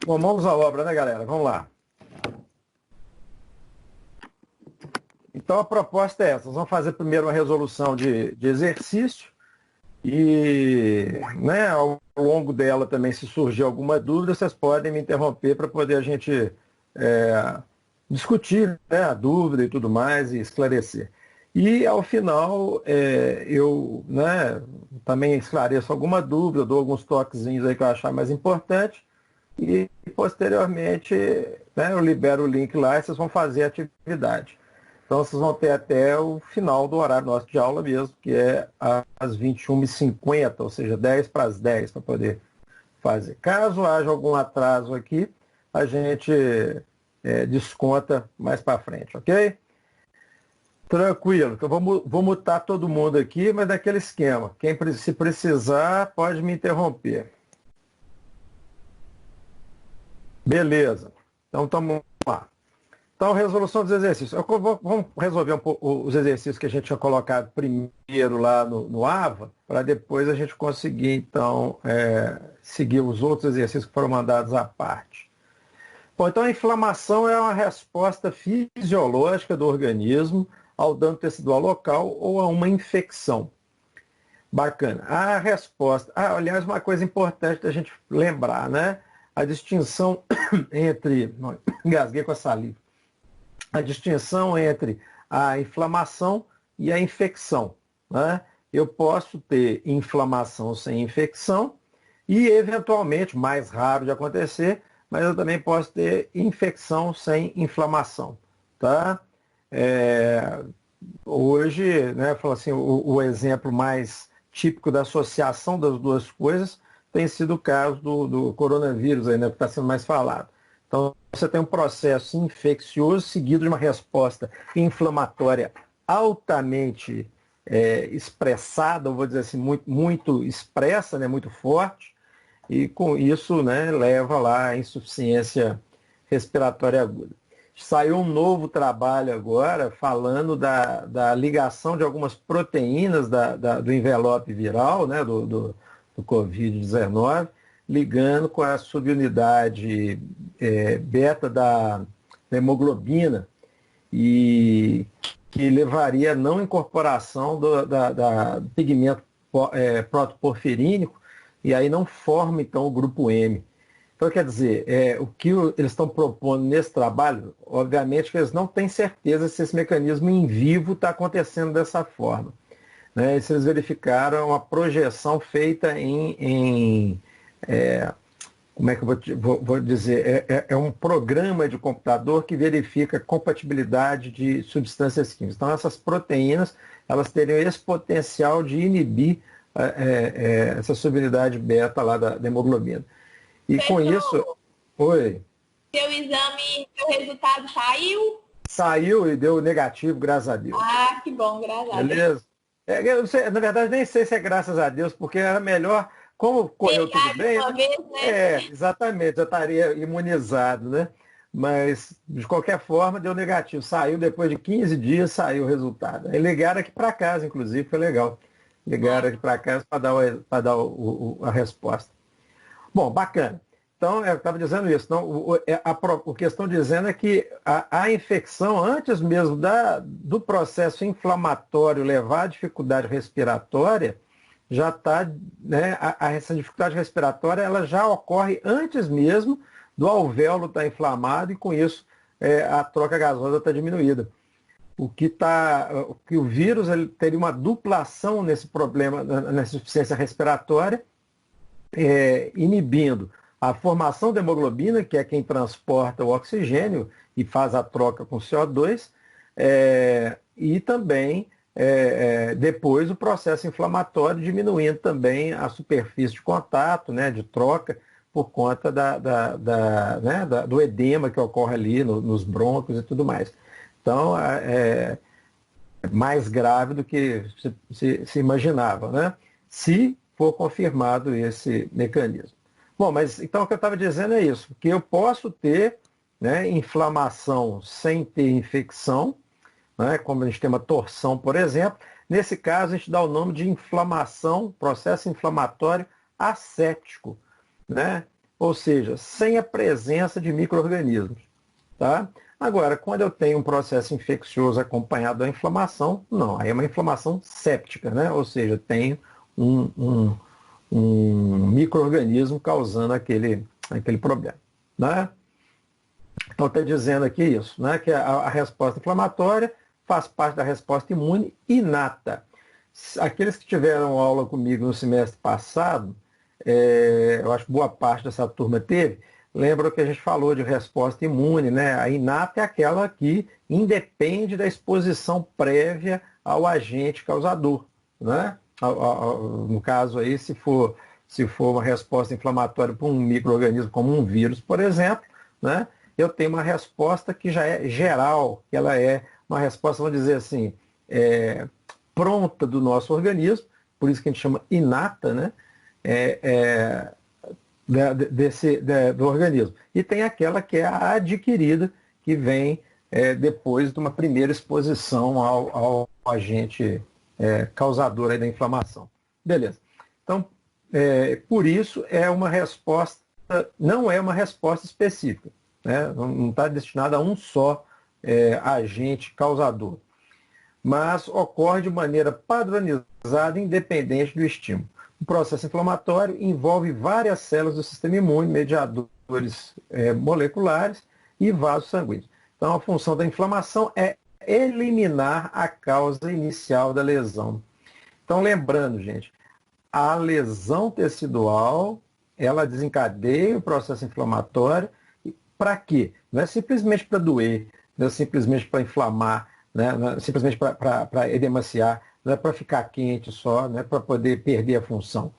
Bom, mãos à obra, né, galera? Vamos lá. Então, a proposta é essa. Nós vamos fazer primeiro uma resolução de exercício e, né, ao longo dela também, se surgir alguma dúvida, vocês podem me interromper para poder a gente discutir, né, a dúvida e tudo mais e esclarecer. E, ao final, eu, né, também esclareço alguma dúvida, dou alguns toquezinhos aí que eu achar mais importante e, posteriormente, né, eu libero o link lá e vocês vão fazer a atividade. Então, vocês vão ter até o final do horário nosso de aula mesmo, que é às 21h50, ou seja, 10 para as 10, para poder fazer. Caso haja algum atraso aqui, a gente desconta mais para frente, ok? Tranquilo. Então, vou mutar todo mundo aqui, mas daquele esquema. Quem se precisar, pode me interromper. Beleza. Então, vamos lá. Então, resolução dos exercícios. Vamos resolver um pouco os exercícios que a gente tinha colocado primeiro lá no AVA, para depois a gente conseguir, então, seguir os outros exercícios que foram mandados à parte. Bom, então a inflamação é uma resposta fisiológica do organismo ao dano tecidual local ou a uma infecção. Bacana. A resposta... aliás, uma coisa importante da gente lembrar, né? A distinção entre... Engasguei com a saliva. A distinção entre a inflamação e a infecção, né? Eu posso ter inflamação sem infecção e, eventualmente, mais raro de acontecer, mas eu também posso ter infecção sem inflamação, tá? Hoje, né, falo assim, o exemplo mais típico da associação das duas coisas tem sido o caso do coronavírus, aí, né, que está sendo mais falado. Então, você tem um processo infeccioso seguido de uma resposta inflamatória altamente expressada, eu vou dizer assim, muito expressa, né, muito forte, e com isso, né, leva lá à insuficiência respiratória aguda. Saiu um novo trabalho agora falando da ligação de algumas proteínas do envelope viral, né, do Covid-19, ligando com a subunidade beta da hemoglobina, e que levaria à não incorporação do pigmento protoporfirínico, e aí não forma, então, o grupo M. Então, quer dizer, o que eles estão propondo nesse trabalho, obviamente que eles não têm certeza se esse mecanismo em vivo está acontecendo dessa forma, né? Eles verificaram uma projeção feita como é que eu vou dizer? É um programa de computador que verifica compatibilidade de substâncias químicas. Então, essas proteínas, elas teriam esse potencial de inibir essa subunidade beta lá da hemoglobina. E com isso... Oi. Seu exame, seu resultado saiu? Saiu e deu negativo, graças a Deus. Ah, que bom, graças a Deus. Beleza. Na verdade, nem sei se é graças a Deus, porque era melhor... Como correu tudo bem, uma vez, né? Exatamente, eu estaria imunizado, né? Mas, de qualquer forma, deu negativo. Saiu depois de 15 dias, saiu o resultado. Aí ligaram aqui para casa, inclusive, foi legal. Ligaram aqui para casa para dar a resposta. Bom, bacana. Então, eu estava dizendo isso. Então, a questão dizendo é que a infecção, antes mesmo do processo inflamatório levar à dificuldade respiratória, já está, né, essa dificuldade respiratória ela já ocorre antes mesmo do alvéolo estar inflamado, e com isso a troca gasosa está diminuída. O que o vírus ele teria uma duplação nesse problema, nessa insuficiência respiratória, inibindo a formação da hemoglobina, que é quem transporta o oxigênio e faz a troca com CO2, e também depois o processo inflamatório diminuindo também a superfície de contato, né, de troca, por conta do edema que ocorre ali nos brônquios e tudo mais. Então, é mais grave do que se imaginava, né, se for confirmado esse mecanismo. Bom, mas então o que eu estava dizendo é isso, que eu posso ter, né, inflamação sem ter infecção, né, como a gente tem uma torção, por exemplo. Nesse caso, a gente dá o nome de inflamação, processo inflamatório asséptico, né? ou seja, sem a presença de micro-organismos. Tá? Agora, quando eu tenho um processo infeccioso acompanhado da inflamação, não, aí é uma inflamação séptica, né? Ou seja, tem um, um, um micro-organismo causando aquele problema. Né? Então, está dizendo aqui isso, né? Que a resposta inflamatória faz parte da resposta imune inata. Aqueles que tiveram aula comigo no semestre passado, eu acho que boa parte dessa turma teve, lembra que a gente falou de resposta imune, né? A inata é aquela que independe da exposição prévia ao agente causador, né? No caso aí, se for uma resposta inflamatória para um micro-organismo como um vírus, por exemplo, né? Eu tenho uma resposta que já é geral, que ela é uma resposta, vamos dizer assim, pronta do nosso organismo, por isso que a gente chama inata, né? Do organismo. E tem aquela que é a adquirida, que vem depois de uma primeira exposição ao agente causador aí da inflamação. Beleza. Então, por isso é uma resposta, não é uma resposta específica, né? Não está destinada a um só agente causador, mas ocorre de maneira padronizada, independente do estímulo. O processo inflamatório envolve várias células do sistema imune, mediadores moleculares e vasos sanguíneos. Então, a função da inflamação é eliminar a causa inicial da lesão. Então, lembrando, gente, a lesão tecidual, ela desencadeia o processo inflamatório. Para quê? Não é simplesmente para doer, não é simplesmente para inflamar, né? Não é simplesmente para edemaciar, não é para ficar quente só, não é para poder perder a função.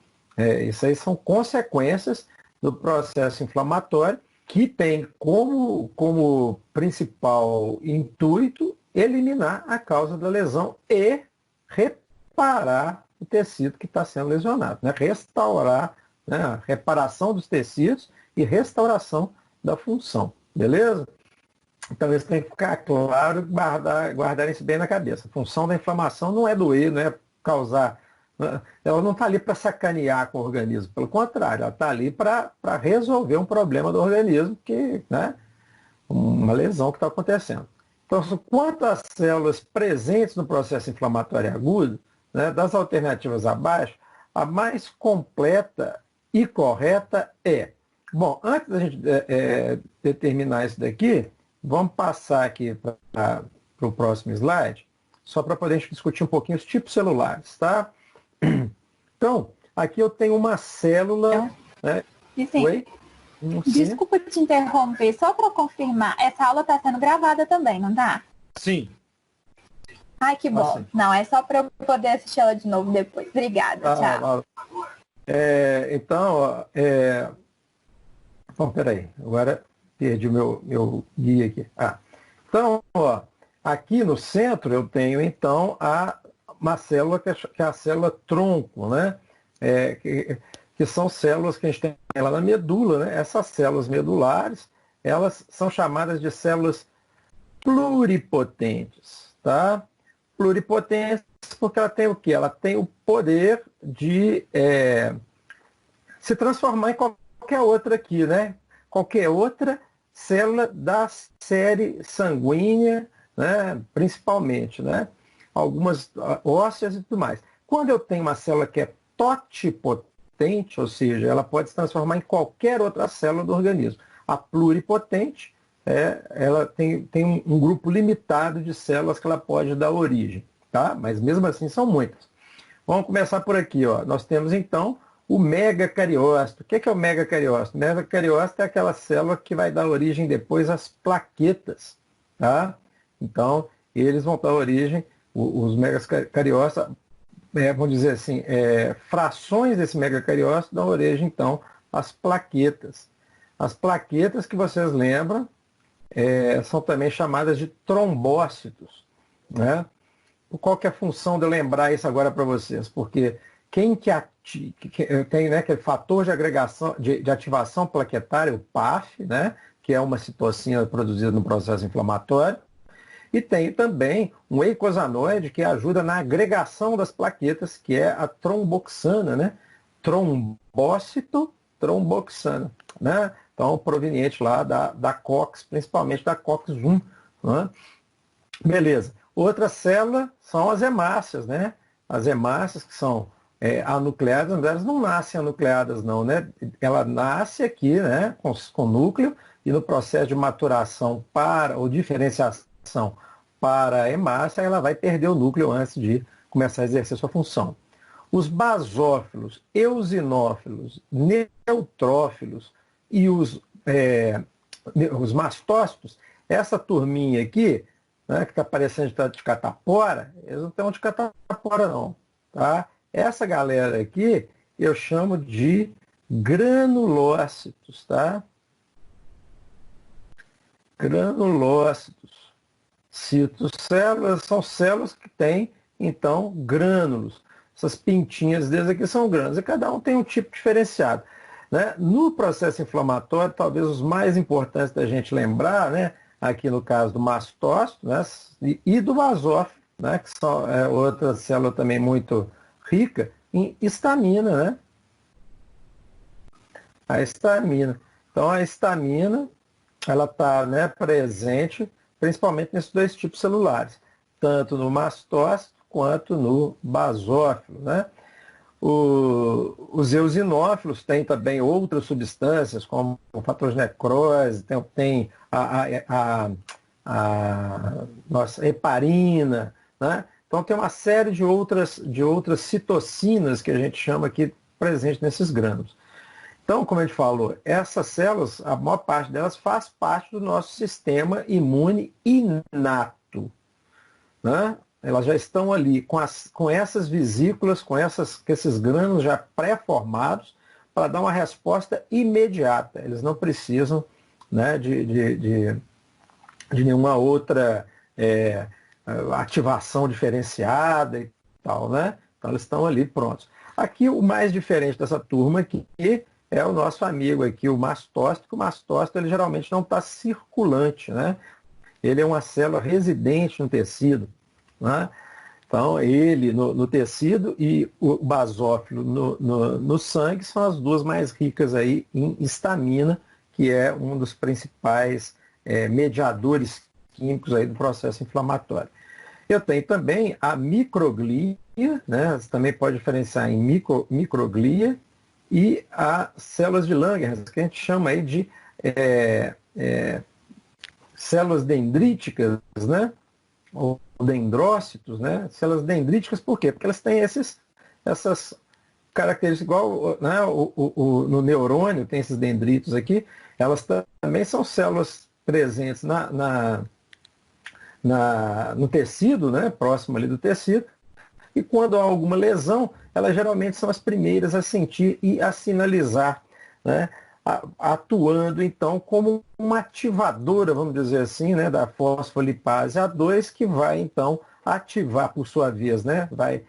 Isso aí são consequências do processo inflamatório que tem como principal intuito eliminar a causa da lesão e reparar o tecido que está sendo lesionado, né? Restaurar, né? A reparação dos tecidos e restauração da função, beleza? Então isso tem que ficar claro e guardar isso bem na cabeça. A função da inflamação não é doer, não é causar. Ela não está ali para sacanear com o organismo, pelo contrário, ela está ali para resolver um problema do organismo, né, uma lesão que está acontecendo. Então, quanto às células presentes no processo inflamatório agudo, né, das alternativas abaixo, a mais completa e correta é. Bom, antes da gente determinar isso daqui, vamos passar aqui para o próximo slide, só para poder discutir um pouquinho os tipos celulares, tá? Então, aqui eu tenho uma célula. Né? Oi? Desculpa te interromper, só para confirmar, essa aula está sendo gravada também, não tá? Sim. Ai, que bom. Assim. Não, é só para eu poder assistir ela de novo depois. Obrigada, tchau. Então, bom, peraí, agora perdi o meu guia aqui. Então, aqui no centro eu tenho, então, uma célula que é a célula tronco, né? Que são células que a gente tem lá na medula, né? Essas células medulares, elas são chamadas de células pluripotentes, tá? Pluripotentes porque ela tem o quê? Ela tem o poder de se transformar em qualquer outra aqui, né? Qualquer outra célula da série sanguínea, né? Principalmente, né? Algumas ósseas e tudo mais. Quando eu tenho uma célula que é totipotente, ou seja, ela pode se transformar em qualquer outra célula do organismo. A pluripotente, ela tem um grupo limitado de células que ela pode dar origem, tá? Mas mesmo assim são muitas. Vamos começar por aqui, ó. Nós temos então o megacariócito. O que é o megacariócito? O megacariócito é aquela célula que vai dar origem depois às plaquetas, tá? Então, eles vão dar origem, os megacariócitos, vamos dizer assim, frações desse megacariócito dão origem, então, às plaquetas. As plaquetas que vocês lembram são também chamadas de trombócitos, né? Qual que é a função de eu lembrar isso agora para vocês? Porque quem tem, né, que é fator de agregação, de ativação plaquetária, o PAF, né, que é uma citocina produzida no processo inflamatório, e tem também um eicosanoide que ajuda na agregação das plaquetas, que é a tromboxana, né? Trombócito tromboxana, né? Então, proveniente lá da COX, principalmente da COX-1. Né? Beleza. Outra célula são as hemácias, né? As hemácias que são anucleadas, mas elas não nascem anucleadas não, né? Ela nasce aqui, né, com núcleo, e no processo de maturação ou diferenciação para a hemácia, ela vai perder o núcleo antes de começar a exercer sua função. Os basófilos, eosinófilos, neutrófilos e os mastócitos, essa turminha aqui, né, que está parecendo de catapora, eles não estão de catapora não, tá? Essa galera aqui eu chamo de granulócitos, tá? Granulócitos. Citocélulas são células que têm, então, grânulos. Essas pintinhas deles aqui são grânulos, e cada um tem um tipo diferenciado. Né? No processo inflamatório, talvez os mais importantes da gente lembrar, né, aqui no caso do mastócito, né, e do basófilo, né, que são outra célula também muito rica em histamina, né? A histamina. Então, a histamina, ela está, né, presente principalmente nesses dois tipos celulares, tanto no mastócito quanto no basófilo, né? Os eosinófilos têm também outras substâncias, como o fator de necrose, tem nossa, heparina, né? Então tem uma série de outras citocinas que a gente chama aqui presente nesses grânulos. Então, como a gente falou, essas células, a maior parte delas faz parte do nosso sistema imune inato, né? Elas já estão ali com essas vesículas, com esses grânulos já pré-formados para dar uma resposta imediata. Eles não precisam, né, de nenhuma outra ativação diferenciada e tal, né? Então eles estão ali prontos. Aqui o mais diferente dessa turma aqui é o nosso amigo aqui, o mastócito. O mastócito ele geralmente não está circulante, né? Ele é uma célula residente no tecido. Né? Então, ele no tecido e o basófilo no sangue são as duas mais ricas aí em histamina, que é um dos principais mediadores químicos aí do processo inflamatório. Eu tenho também a microglia, né? Você também pode diferenciar em microglia e as células de Langerhans, que a gente chama aí de células dendríticas, né? Ou dendrócitos, né? Células dendríticas, por quê? Porque elas têm essas características, igual, né, no neurônio tem esses dendritos aqui, elas também são células presentes no tecido, né, próximo ali do tecido, e quando há alguma lesão, elas geralmente são as primeiras a sentir e a sinalizar, né, atuando então como uma ativadora, vamos dizer assim, né, da fosfolipase A2, que vai então ativar por sua vez, né, vai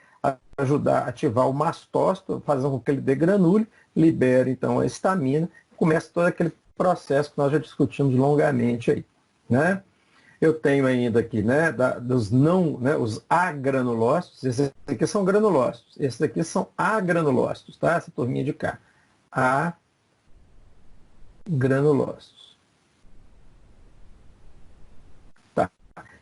ajudar a ativar o mastócito, fazendo com que ele degranule, libera então a histamina, começa todo aquele processo que nós já discutimos longamente aí, né? Eu tenho ainda aqui, né, dos não, né, os agranulócitos, esses aqui são granulócitos, esses aqui são agranulócitos, tá? Essa turminha de cá. Granulócitos. Tá.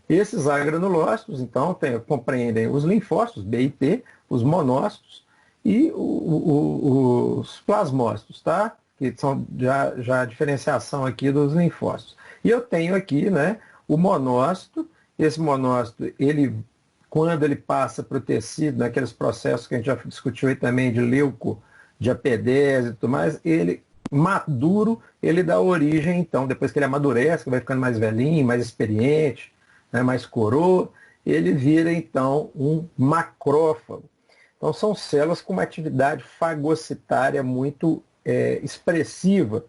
Esses agranulócitos, então, compreendem os linfócitos, B e T, os monócitos e os plasmócitos, tá? Que são já a diferenciação aqui dos linfócitos. E eu tenho aqui, né, o monócito. Esse monócito, quando ele passa para o tecido, naqueles processos que a gente já discutiu aí também de leucodiapedese e tudo mais, ele maduro, ele dá origem, então, depois que ele amadurece, que vai ficando mais velhinho, mais experiente, né, mais coroa, ele vira, então, um macrófago. Então, são células com uma atividade fagocitária muito expressiva,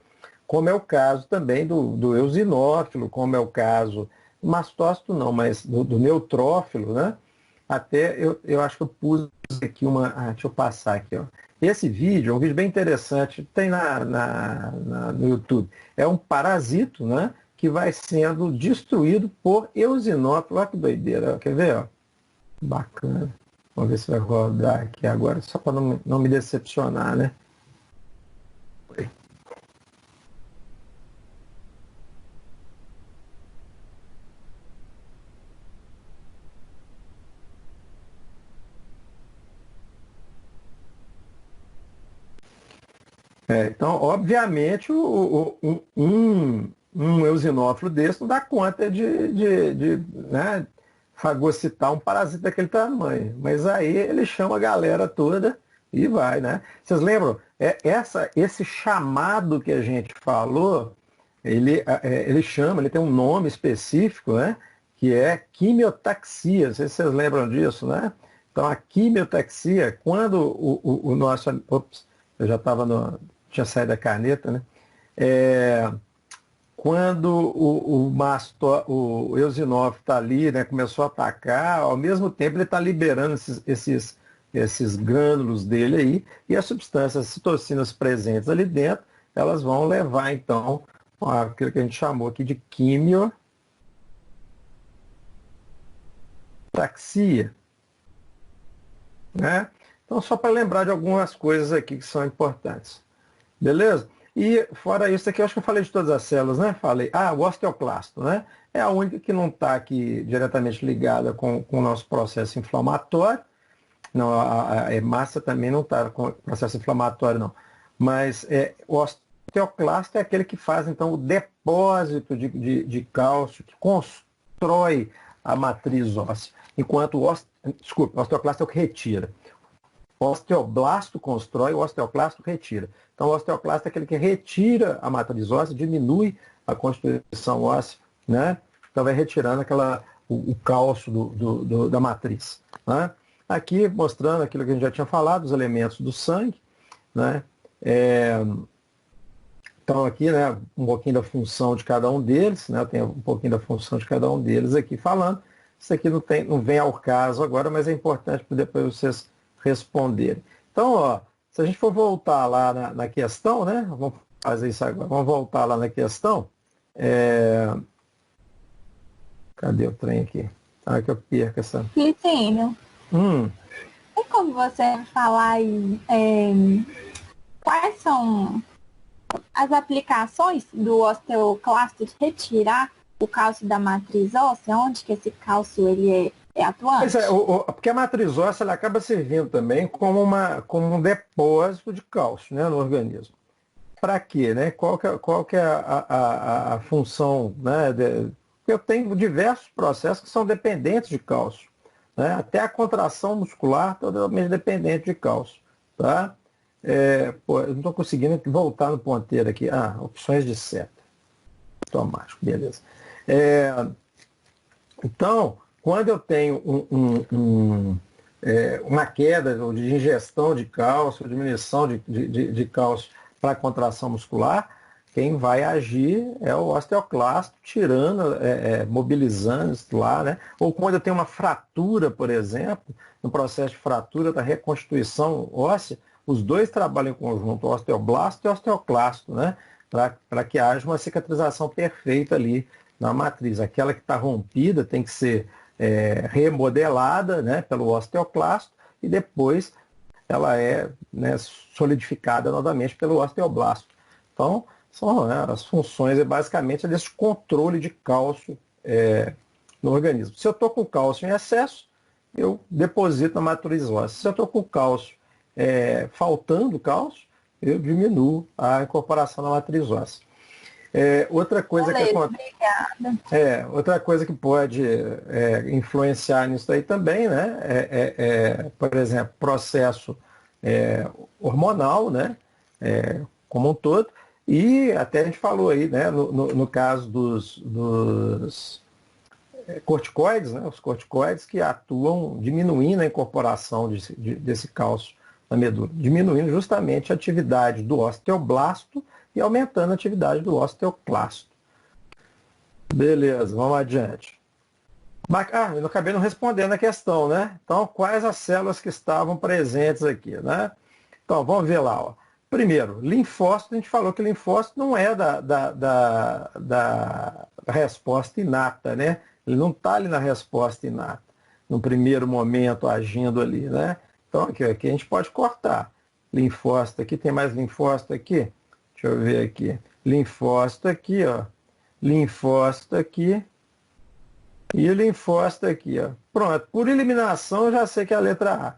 como é o caso também do eosinófilo, como é o caso, mastócito não, mas do neutrófilo, né? Até eu acho que eu pus aqui deixa eu passar aqui, ó. Esse vídeo é um vídeo bem interessante, tem no YouTube. É um parasito, né, que vai sendo destruído por eosinófilo. Olha que doideira, quer ver? Ó? Bacana. Vamos ver se vai rodar aqui agora, só para não me decepcionar, né? Então, obviamente, um eosinófilo desse não dá conta né, fagocitar um parasita daquele tamanho. Mas aí ele chama a galera toda e vai, né? Vocês lembram? Esse chamado que a gente falou, ele chama, ele tem um nome específico, né? Que é quimiotaxia. Não sei se vocês lembram disso, né? Então, a quimiotaxia, quando o nosso... Ops, eu já estava tinha saído da caneta, né? Quando o eosinófilo está ali, né, começou a atacar, ao mesmo tempo ele está liberando esses grânulos dele aí, e as substâncias citocinas presentes ali dentro, elas vão levar, então, aquilo que a gente chamou aqui de quimiotaxia. Né? Então, só para lembrar de algumas coisas aqui que são importantes. Beleza? E fora isso aqui, eu acho que eu falei de todas as células, né? Falei, o osteoclasto, né? É a única que não está aqui diretamente ligada com o nosso processo inflamatório. Não, a hemácia também não está com o processo inflamatório, não. Mas o osteoclasto é aquele que faz, então, o depósito de cálcio, que constrói a matriz óssea. Enquanto o osteoclasto é o que retira. O osteoblasto constrói, o osteoclasto retira. Então, o osteoclasto é aquele que retira a matriz óssea, diminui a constituição óssea, né? Então, vai retirando o cálcio da matriz. Né? Aqui, mostrando aquilo que a gente já tinha falado, os elementos do sangue. Né? Então, aqui, né, um pouquinho da função de cada um deles. Né? Eu tenho um pouquinho da função de cada um deles aqui falando. Isso aqui não vem ao caso agora, mas é importante para depois vocês responderem. Então, ó, se a gente for voltar lá na questão, né? Vamos fazer isso agora. Vamos voltar lá na questão. Cadê o trem aqui? Que eu perco essa... Clicínio. Tem como você falar aí quais são as aplicações do osteoclasto de retirar o cálcio da matriz óssea? Onde que esse cálcio ele é atuante? Porque a matriz óssea ela acaba servindo também como um depósito de cálcio, né, no organismo. Para quê? Né? Qual que é a função? Né, eu tenho diversos processos que são dependentes de cálcio. Né? Até a contração muscular totalmente dependente de cálcio. Tá? Eu não estou conseguindo voltar no ponteiro aqui. Opções de seta. Automático, beleza. Então, quando eu tenho uma queda de ingestão de cálcio, diminuição de cálcio para a contração muscular, quem vai agir é o osteoclasto, tirando, mobilizando isso lá, né? Ou quando eu tenho uma fratura, por exemplo, no processo de fratura da reconstituição óssea, os dois trabalham em conjunto, o osteoblasto e o osteoclasto, né? Para que haja uma cicatrização perfeita ali na matriz. Aquela que está rompida tem que ser remodelada, né, pelo osteoclasto e depois ela é, né, solidificada novamente pelo osteoblasto. Então, são, né, as funções basicamente desse controle de cálcio no organismo. Se eu estou com cálcio em excesso, eu deposito na matriz óssea. Se eu estou com cálcio faltando cálcio, eu diminuo a incorporação na matriz óssea. Outra coisa outra coisa que pode influenciar nisso aí também, né, por exemplo, processo hormonal, né, como um todo, e até a gente falou aí, né, no caso dos corticoides, né, os corticoides que atuam diminuindo a incorporação desse cálcio na medula, diminuindo justamente a atividade do osteoblasto e aumentando a atividade do osteoclasto. Beleza, vamos adiante. Eu acabei não respondendo a questão, né? Então, quais as células que estavam presentes aqui, né? Então, vamos ver lá, ó. Primeiro, linfócito, a gente falou que linfócito não é da resposta inata, né? Ele não está ali na resposta inata, no primeiro momento agindo ali, né? Então, aqui a gente pode cortar. Linfócito aqui, tem mais linfócito aqui? Deixa eu ver aqui. Linfócito aqui, ó. Linfócito aqui. E linfócito aqui, ó. Pronto. Por eliminação, eu já sei que é a letra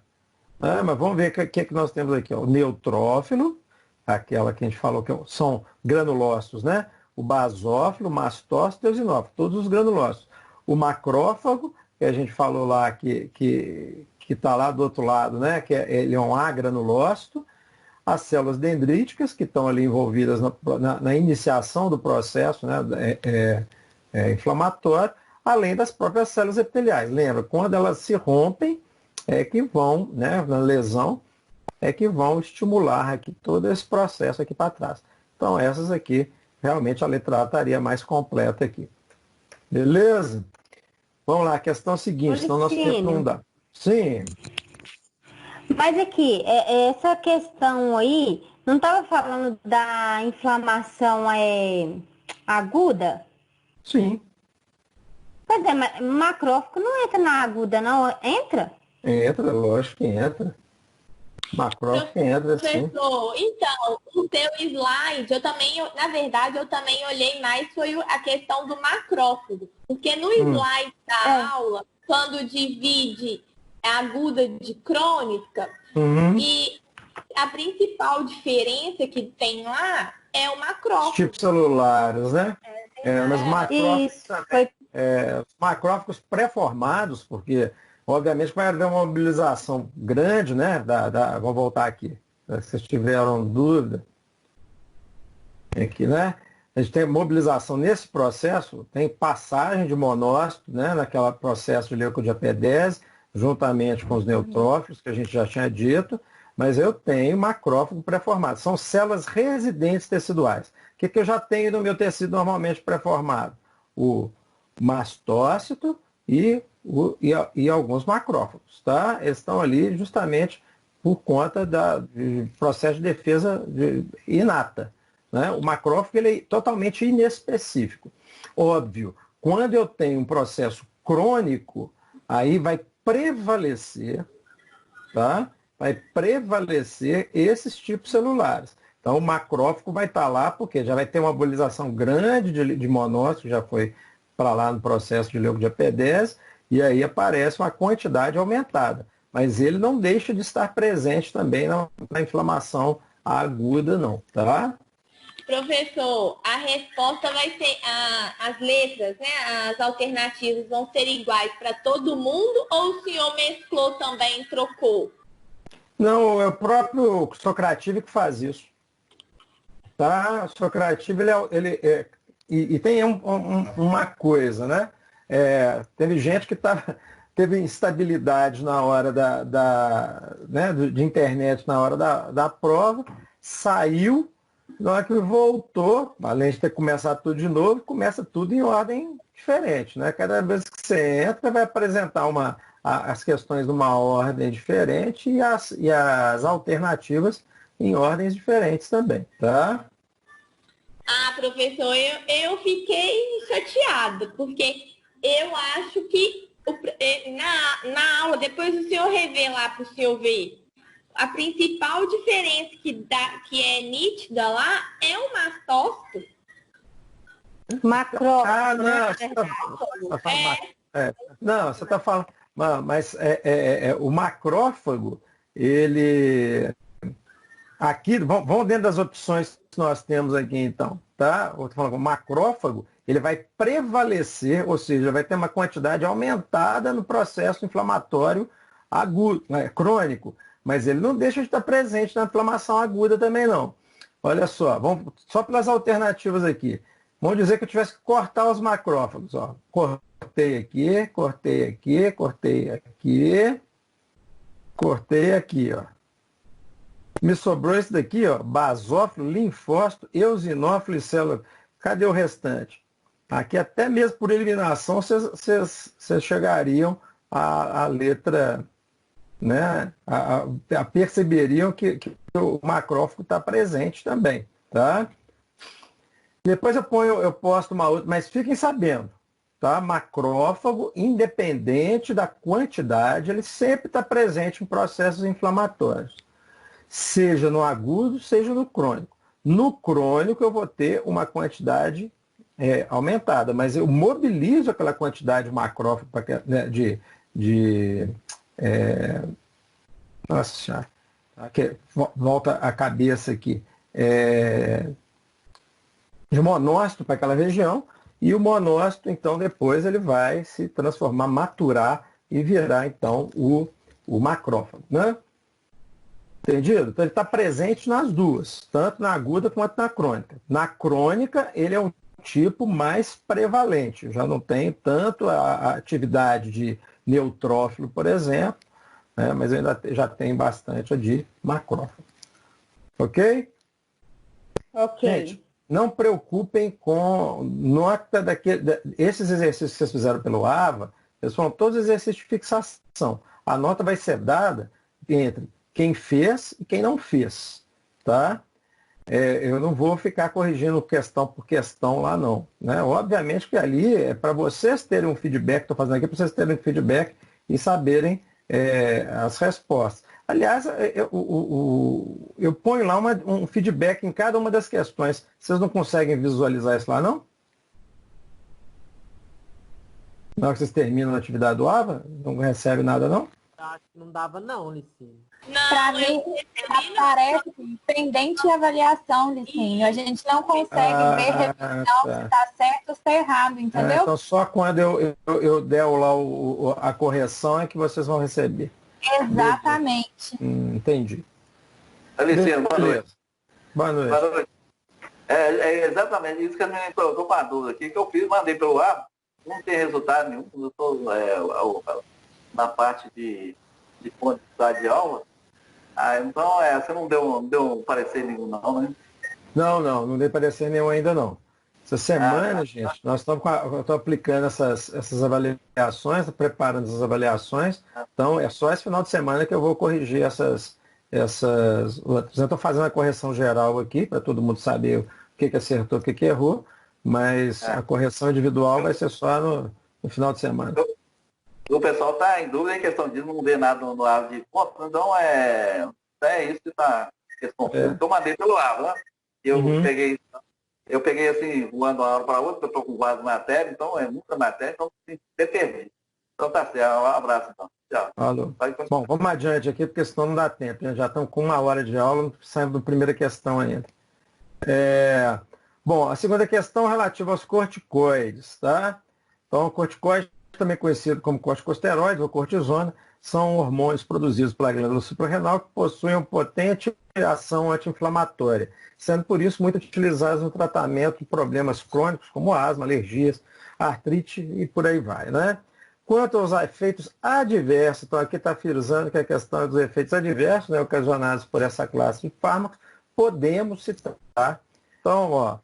A. Mas vamos ver o que nós temos aqui, ó. O neutrófilo. aquela que a gente falou que são granulócitos, né? O basófilo, o mastócito e o eosinófilo, todos os granulócitos. O macrófago, que a gente falou lá que está lá do outro lado, né? Que ele é um agranulócito. As células dendríticas, que estão ali envolvidas na iniciação do processo, né? Inflamatório, além das próprias células epiteliais. Lembra, quando elas se rompem, é que vão, né, na lesão, é que vão estimular aqui todo esse processo aqui para trás. Então, essas aqui, realmente a letra A estaria mais completa aqui. Beleza? Vamos lá, a questão seguinte, senão nosso tempo não dá. Sim. Mas aqui, essa questão aí, não estava falando da inflamação aguda? Sim. Pois é, mas macrófago não entra na aguda, não? Entra? Entra, lógico que entra. Macrófago entra, sim. Professor, então, o seu slide, na verdade, eu também olhei mais, foi a questão do macrófago. Porque no slide da aula, quando divide aguda de crônica, e a principal diferença que tem lá é o macrófago. Tipos celulares, né? Mas macrófagos também. Os macrófagos pré-formados, porque obviamente vai haver uma mobilização grande, né? Vamos voltar aqui, se vocês tiveram dúvida. Aqui, né? A gente tem mobilização nesse processo, tem passagem de monócito, né? Naquele processo de leucodiapedese, juntamente com os neutrófilos, que a gente já tinha dito, mas eu tenho macrófago pré-formado. São células residentes teciduais. O que eu já tenho no meu tecido normalmente pré-formado? O mastócito e alguns macrófagos, tá? Eles estão ali justamente por conta do processo de defesa inata, né? O macrófago ele é totalmente inespecífico. Óbvio, quando eu tenho um processo crônico, aí vai prevalecer, tá? Vai prevalecer esses tipos celulares. Então, o macrófago vai estar lá, porque já vai ter uma mobilização grande de monócitos, já foi para lá no processo de leucodiapedese, e aí aparece uma quantidade aumentada. Mas ele não deixa de estar presente também na inflamação aguda, não, tá? Professor, a resposta vai ser, as letras, né, as alternativas vão ser iguais para todo mundo ou o senhor mesclou também, trocou? Não, é o próprio Socrative que faz isso. Tá? O Socrative, e tem uma coisa, né? Teve gente que teve instabilidade na hora né, de internet na hora da prova, saiu. Na hora que voltou, além de ter começado tudo de novo, começa tudo em ordem diferente, né? Cada vez que você entra, vai apresentar as questões numa ordem diferente e as alternativas em ordens diferentes também, tá? Ah, professor, eu fiquei chateada, porque eu acho que na aula, depois o senhor rever lá para o senhor ver, a principal diferença que é nítida lá é o mastócito. Macrófago. Ah, não, você está falando. Mas o macrófago, ele. Aqui, vamos dentro das opções que nós temos aqui, então. Tá? Eu tô falando, o macrófago, ele vai prevalecer, ou seja, vai ter uma quantidade aumentada no processo inflamatório agudo, crônico. Mas ele não deixa de estar presente na inflamação aguda também, não. Olha só, vamos só pelas alternativas aqui. Vamos dizer que eu tivesse que cortar os macrófagos. Ó. Cortei aqui, cortei aqui, cortei aqui, cortei aqui. Ó. Me sobrou esse daqui, ó, basófilo, linfócito, eosinófilo e célula. Cadê o restante? Aqui até mesmo por eliminação vocês chegariam à letra... Né, perceberiam que o macrófago está presente também, tá? Depois eu posto uma outra, mas fiquem sabendo, tá? Macrófago, independente da quantidade, ele sempre está presente em processos inflamatórios, seja no agudo, seja no crônico. No crônico eu vou ter uma quantidade aumentada, mas eu mobilizo aquela quantidade de macrófago nossa senhora, volta a cabeça aqui, de monócito para aquela região, e o monócito, então, depois ele vai se transformar, maturar e virar, então, o macrófago, né? Entendido? Então ele está presente nas duas, tanto na aguda quanto na crônica. Na crônica, ele é um tipo mais prevalente, já não tem tanto a atividade de neutrófilo, por exemplo, né? Mas ainda já tem bastante a de macrófago. Ok? Ok. Gente, não preocupem com nota esses exercícios que vocês fizeram pelo AVA, eles foram todos exercícios de fixação. A nota vai ser dada entre quem fez e quem não fez, tá? Eu não vou ficar corrigindo questão por questão lá, não, né? Obviamente que ali é para vocês terem um feedback, estou fazendo aqui para vocês terem um feedback e saberem as respostas. Aliás, eu ponho lá um feedback em cada uma das questões. Vocês não conseguem visualizar isso lá, não? Na hora que vocês terminam a atividade do AVA, não recebe nada, não? Acho que não dava não, Licínio. Para mim, aparece pendente de avaliação, Licínio. A gente não consegue ver revisão se está certo ou se está errado, entendeu? Então, só quando eu der lá a correção é que vocês vão receber. Exatamente. Entendi. Licínio, boa noite. Boa noite. Boa noite. É exatamente isso que a menina estou com a dúvida aqui, que eu fiz, mandei pelo ar, não tem resultado nenhum. Eu estou na parte de quantidade de aula. Então, você não deu parecer nenhum, não, né? Não dei parecer nenhum ainda, não. Essa semana, gente, nós estamos aplicando essas avaliações, preparando essas avaliações. Então, é só esse final de semana que eu vou corrigir essas outras. Eu estou fazendo a correção geral aqui, para todo mundo saber o que acertou, o que errou, mas a correção individual vai ser só no final de semana. O pessoal está em dúvida em questão disso, não vê nada no árvore de ponto, então é isso que está responsável. Eu mandei pelo árvore, né? Eu peguei assim, voando uma hora para outra, porque eu estou com quase matéria, então é muita matéria, então determina. Então tá certo, um abraço então. Tchau. Alô. Bom, vamos adiante aqui, porque senão não dá tempo. Já estamos com 1 hora de aula, não saímos da primeira questão ainda. Bom, a segunda questão é relativa aos corticoides, tá? Então, o corticoide, também conhecido como corticosteroides ou cortisona, são hormônios produzidos pela glândula suprarrenal que possuem uma potente ação anti-inflamatória, sendo por isso muito utilizados no tratamento de problemas crônicos como asma, alergias, artrite e por aí vai, né? Quanto aos efeitos adversos, então aqui está frisando que a questão dos efeitos adversos, né, ocasionados por essa classe de fármacos, podemos citar. Então,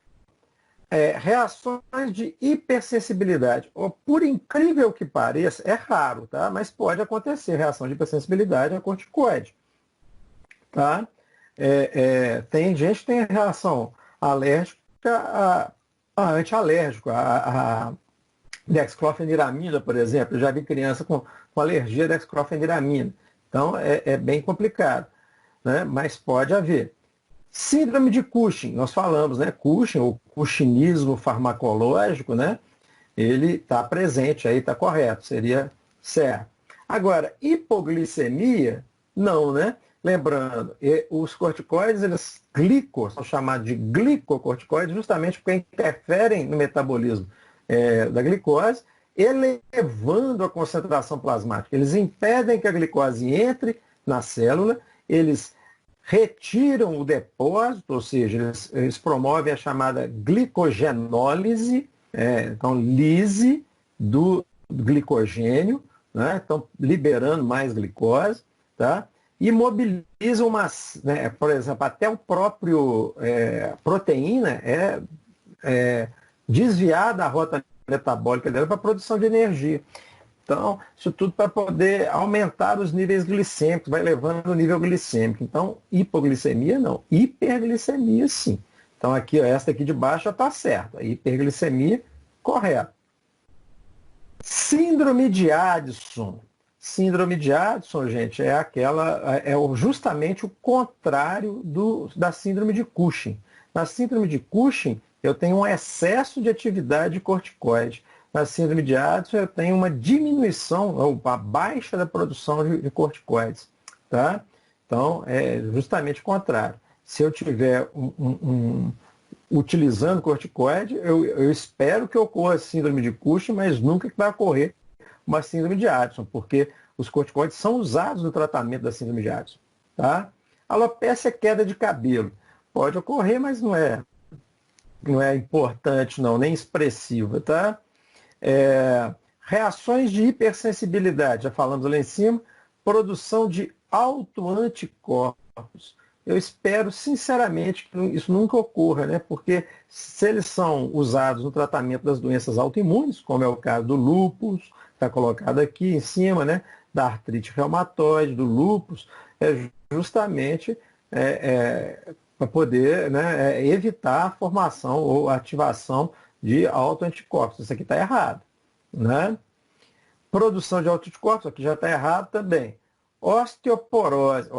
reações de hipersensibilidade. Por incrível que pareça, é raro, tá? Mas pode acontecer reação de hipersensibilidade a corticoide. Tá? Tem gente que tem reação alérgica a antialérgico, a dexclofeniramina, por exemplo. Eu já vi criança com alergia a dexclofeniramina. Então, é bem complicado, né? Mas pode haver. Síndrome de Cushing, nós falamos, né? Cushing, o cushinismo farmacológico, né? Ele está presente aí, está correto, seria certo. Agora, hipoglicemia, não, né? Lembrando, os corticoides, eles são chamados de glicocorticoides justamente porque interferem no metabolismo da glicose, elevando a concentração plasmática. Eles impedem que a glicose entre na célula, eles retiram o depósito, ou seja, eles promovem a chamada glicogenólise, então lise do glicogênio, né? Então liberando mais glicose, tá? E mobilizam por exemplo, até o próprio proteína desviada da rota metabólica dela para a produção de energia. Então, isso tudo para poder aumentar os níveis glicêmicos, vai levando o nível glicêmico. Então, hipoglicemia não, hiperglicemia sim. Então, aqui, esta aqui de baixo já está certa. Hiperglicemia, correto. Síndrome de Addison. Síndrome de Addison, gente, é justamente o contrário da síndrome de Cushing. Na síndrome de Cushing, eu tenho um excesso de atividade corticoide. Na síndrome de Addison, eu tenho uma diminuição, ou a baixa da produção de corticoides. Tá? Então, é justamente o contrário. se eu tiver utilizando corticoide, eu espero que ocorra síndrome de Cushing, mas nunca que vai ocorrer uma síndrome de Addison, porque os corticoides são usados no tratamento da síndrome de Addison. Tá? Alopecia é queda de cabelo. Pode ocorrer, mas não é importante, não, nem expressiva. Tá? Reações de hipersensibilidade, já falamos lá em cima, produção de autoanticorpos. Eu espero, sinceramente, que isso nunca ocorra, né? Porque se eles são usados no tratamento das doenças autoimunes, como é o caso do lúpus, está colocado aqui em cima, né? Da artrite reumatoide, do lúpus, é justamente para poder, né, evitar a formação ou ativação de autoanticorpos. Isso aqui está errado. Né? Produção de autoanticorpos, aqui já está errado também. Osteoporose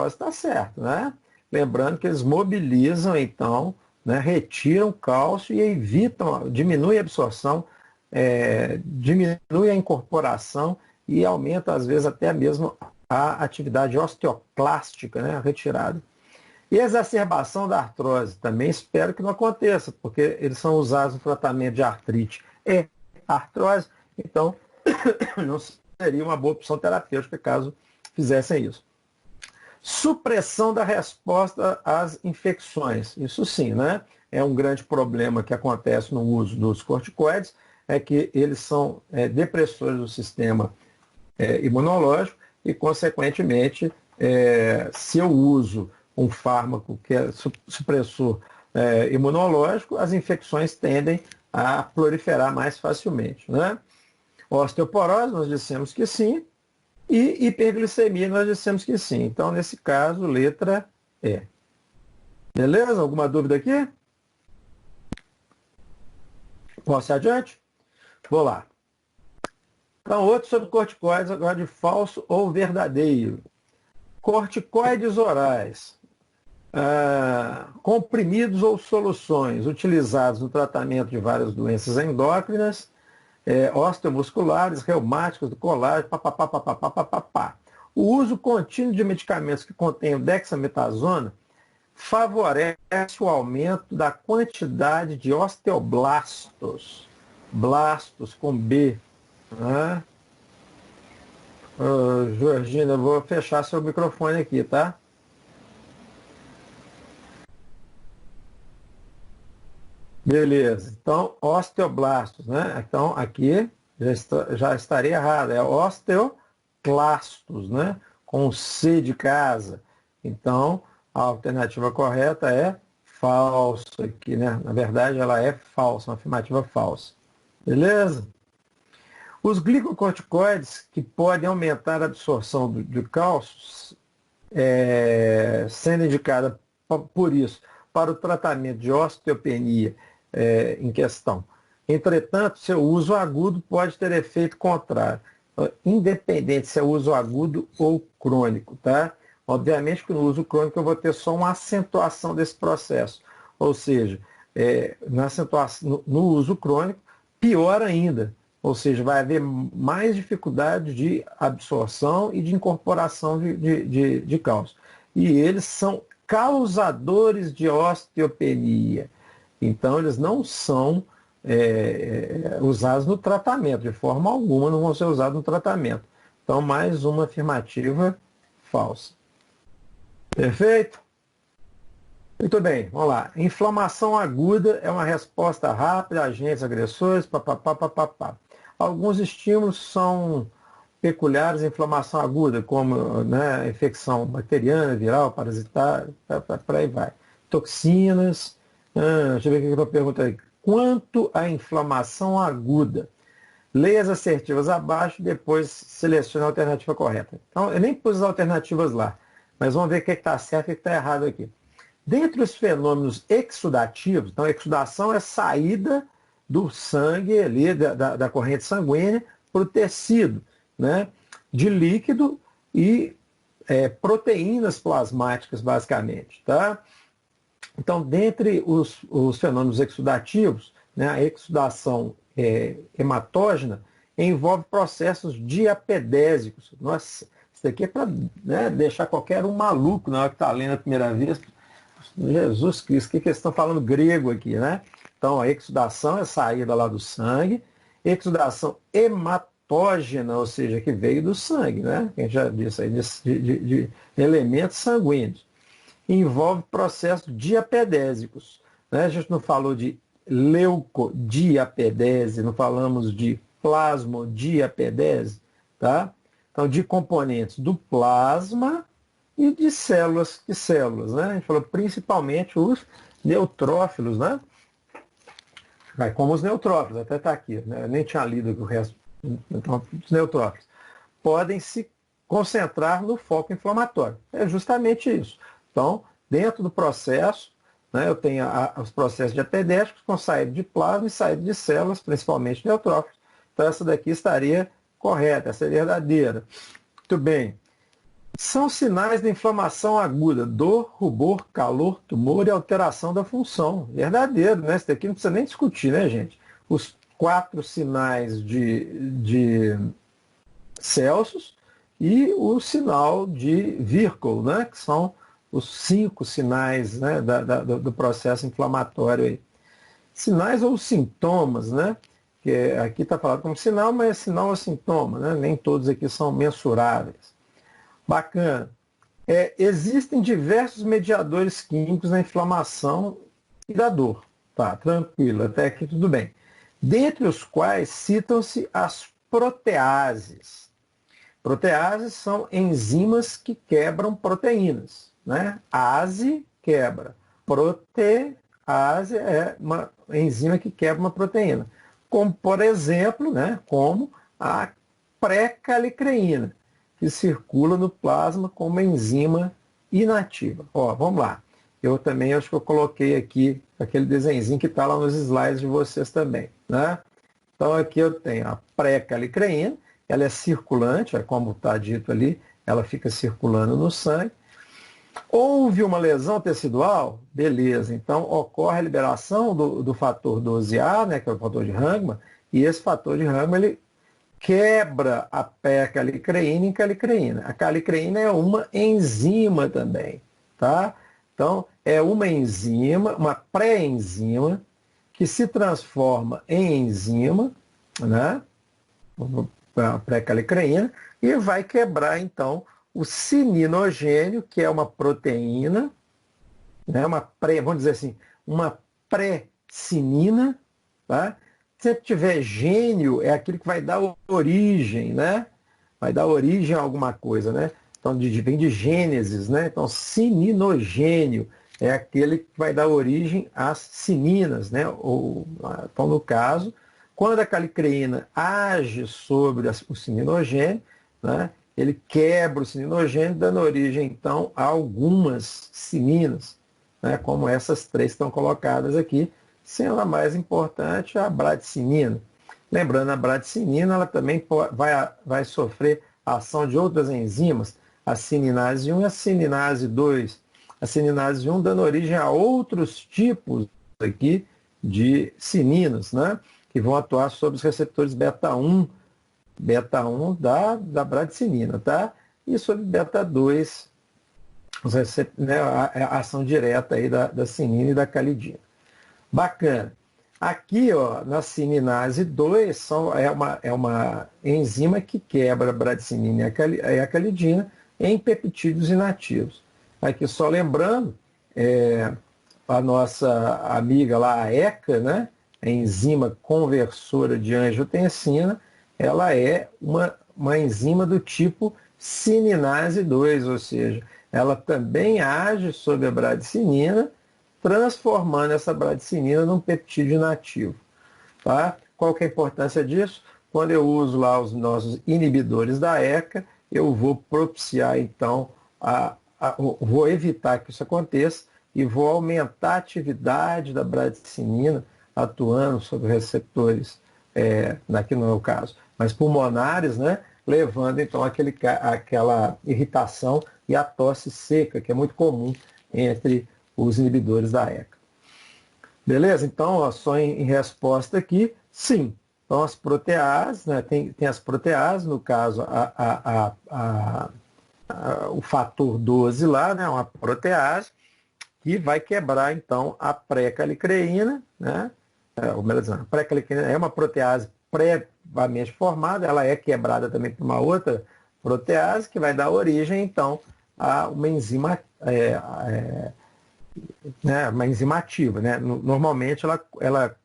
está certo, né? Lembrando que eles mobilizam, então, né, retiram cálcio e evitam, diminuem a absorção, diminui a incorporação e aumenta, às vezes, até mesmo a atividade osteoclástica, né, a retirada. E a exacerbação da artrose, também espero que não aconteça, porque eles são usados no tratamento de artrite e artrose, então não seria uma boa opção terapêutica caso fizessem isso. Supressão da resposta às infecções. Isso sim, né? É um grande problema que acontece no uso dos corticoides, é que eles são depressores do sistema imunológico e, consequentemente, se eu uso um fármaco que é supressor imunológico, as infecções tendem a proliferar mais facilmente. Né? Osteoporose, nós dissemos que sim, e hiperglicemia, nós dissemos que sim. Então, nesse caso, letra E. Beleza? Alguma dúvida aqui? Posso ir adiante? Vou lá. Então, outro sobre corticoides, agora de falso ou verdadeiro. Corticoides orais, comprimidos ou soluções utilizados no tratamento de várias doenças endócrinas, osteomusculares, reumáticos, do colágeno, papapá. O uso contínuo de medicamentos que contêm dexametasona favorece o aumento da quantidade de osteoblastos, blastos com B. Né? Georgina, eu vou fechar seu microfone aqui, tá? Beleza. Então, osteoblastos, né? Então, aqui já estaria errado. É osteoclastos, né? Com C de casa. Então, a alternativa correta é falso aqui, né? Na verdade, ela é falsa, uma afirmativa falsa. Beleza? Os glicocorticoides, que podem aumentar a absorção de cálcio, sendo indicada por isso para o tratamento de osteopenia em questão. Entretanto, seu uso agudo pode ter efeito contrário, independente se é uso agudo ou crônico. Tá? Obviamente que no uso crônico eu vou ter só uma acentuação desse processo, ou seja, no uso crônico, pior ainda, ou seja, vai haver mais dificuldade de absorção e de incorporação de cálcio. E eles são causadores de osteopenia. Então, eles não são usados no tratamento, de forma alguma não vão ser usados no tratamento. Então, mais uma afirmativa falsa. Perfeito? Muito bem, vamos lá. Inflamação aguda é uma resposta rápida a agentes agressores, papapá. Alguns estímulos são peculiares à inflamação aguda, como né, infecção bacteriana, viral, parasitária, por aí vai. Toxinas. Deixa eu ver o que eu estou perguntando aí. Quanto à inflamação aguda? Leia as assertivas abaixo e depois selecione a alternativa correta. Então, eu nem pus as alternativas lá, mas vamos ver o que está certo e o que está errado aqui. Dentre os fenômenos exudativos, então, exudação é saída do sangue ali, da corrente sanguínea para o tecido, né, de líquido e proteínas plasmáticas, basicamente. Tá? Então, dentre os fenômenos exudativos, né, a exudação hematógena envolve processos diapedésicos. Nossa, isso daqui é para deixar qualquer um maluco na hora que está lendo a primeira vez. Jesus Cristo, o que eles estão falando grego aqui, né? Então, a exudação é saída lá do sangue, exudação hematógena, ou seja, que veio do sangue, né? A gente já disse aí, de elementos sanguíneos. Envolve processos diapedésicos, né? A gente não falou de leucodiapedese, não falamos de plasmodiapedese, tá? Então, de componentes do plasma e de células, né? A gente falou principalmente os neutrófilos, né? Como os neutrófilos, até está aqui, né? Eu nem tinha lido o resto. Então, os neutrófilos podem se concentrar no foco inflamatório. É justamente isso. Então, dentro do processo, né, eu tenho os processos diapedéticos com saída de plasma e saída de células, principalmente neutrófilos. Então, essa daqui estaria correta, essa é verdadeira. Muito bem. São sinais de inflamação aguda, dor, rubor, calor, tumor e alteração da função. Verdadeiro, né? Isso daqui não precisa nem discutir, né, gente? Os 4 sinais de Celsius e o sinal de Virchow, né? Que são os 5 sinais, né, do processo inflamatório aí. Sinais ou sintomas, né? Que aqui está falado como sinal, mas é sinal ou sintoma, né? Nem todos aqui são mensuráveis. Bacana. Existem diversos mediadores químicos na inflamação e da dor. Tá, tranquilo, até aqui tudo bem. Dentre os quais citam-se as proteases. Proteases são enzimas que quebram proteínas, né? Ase quebra. Protease é uma enzima que quebra uma proteína. Como, por exemplo, né, como a pré-calicreína, que circula no plasma como enzima inativa. Ó, vamos lá. Eu também acho que eu coloquei aqui aquele desenhozinho que está lá nos slides de vocês também, né? Então aqui eu tenho a pré-calicreína, ela é circulante, como está dito ali, ela fica circulando no sangue. Houve uma lesão tecidual? Beleza. Então ocorre a liberação do fator 12A, né, que é o fator de Hangman, e esse fator de Hangman ele quebra a pré-calicreína em calicreína. A calicreína é uma enzima também, tá? Então, é uma enzima, uma pré-enzima, que se transforma em enzima, né? A pré-calicreína, e vai quebrar, então, o cininogênio, que é uma proteína, né? Vamos dizer assim, uma pré-cinina, tá? Se tiver gênio, é aquilo que vai dar origem, né? Vai dar origem a alguma coisa, né? Então, vem de Gênesis, né? Então, cininogênio é aquele que vai dar origem às cininas, né? Então, no caso, quando a calicreína age sobre o cininogênio, né? Ele quebra o cininogênio, dando origem, então, a algumas cininas, né? Como essas 3 estão colocadas aqui, sendo a mais importante a bradicinina. Lembrando, a bradicinina ela também vai sofrer a ação de outras enzimas, a cininase 1 e a cininase 2. A cininase 1 dando origem a outros tipos aqui de cininas, né? Que vão atuar sobre os receptores beta-1 da bradicinina, tá? E sobre beta-2, né, a ação direta aí da cinina e da calidina. Bacana. Aqui, ó, na cininase 2, é uma enzima que quebra a bradicinina e a calidina em peptídeos inativos. Aqui, só lembrando, a nossa amiga lá, a ECA, né, a enzima conversora de angiotensina, ela é uma enzima do tipo cininase 2, ou seja, ela também age sobre a bradicinina, transformando essa bradicinina num peptídeo inativo. Tá? Qual que é a importância disso? Quando eu uso lá os nossos inibidores da ECA, eu vou propiciar, então, vou evitar que isso aconteça e vou aumentar a atividade da bradicinina atuando sobre receptores, aqui no meu caso, mas pulmonares, né? Levando, então, aquela irritação e a tosse seca, que é muito comum entre os inibidores da ECA. Beleza? Então, ó, só em resposta aqui, sim. Então, as proteases, né, tem as proteases, no caso, o fator 12 lá, né, uma protease, que vai quebrar, então, a pré-calicreína, né? Ou melhor dizendo, a pré-calicreína é uma protease previamente formada, ela é quebrada também por uma outra protease, que vai dar origem, então, a uma enzima, né, uma enzima ativa. Né? Normalmente, ela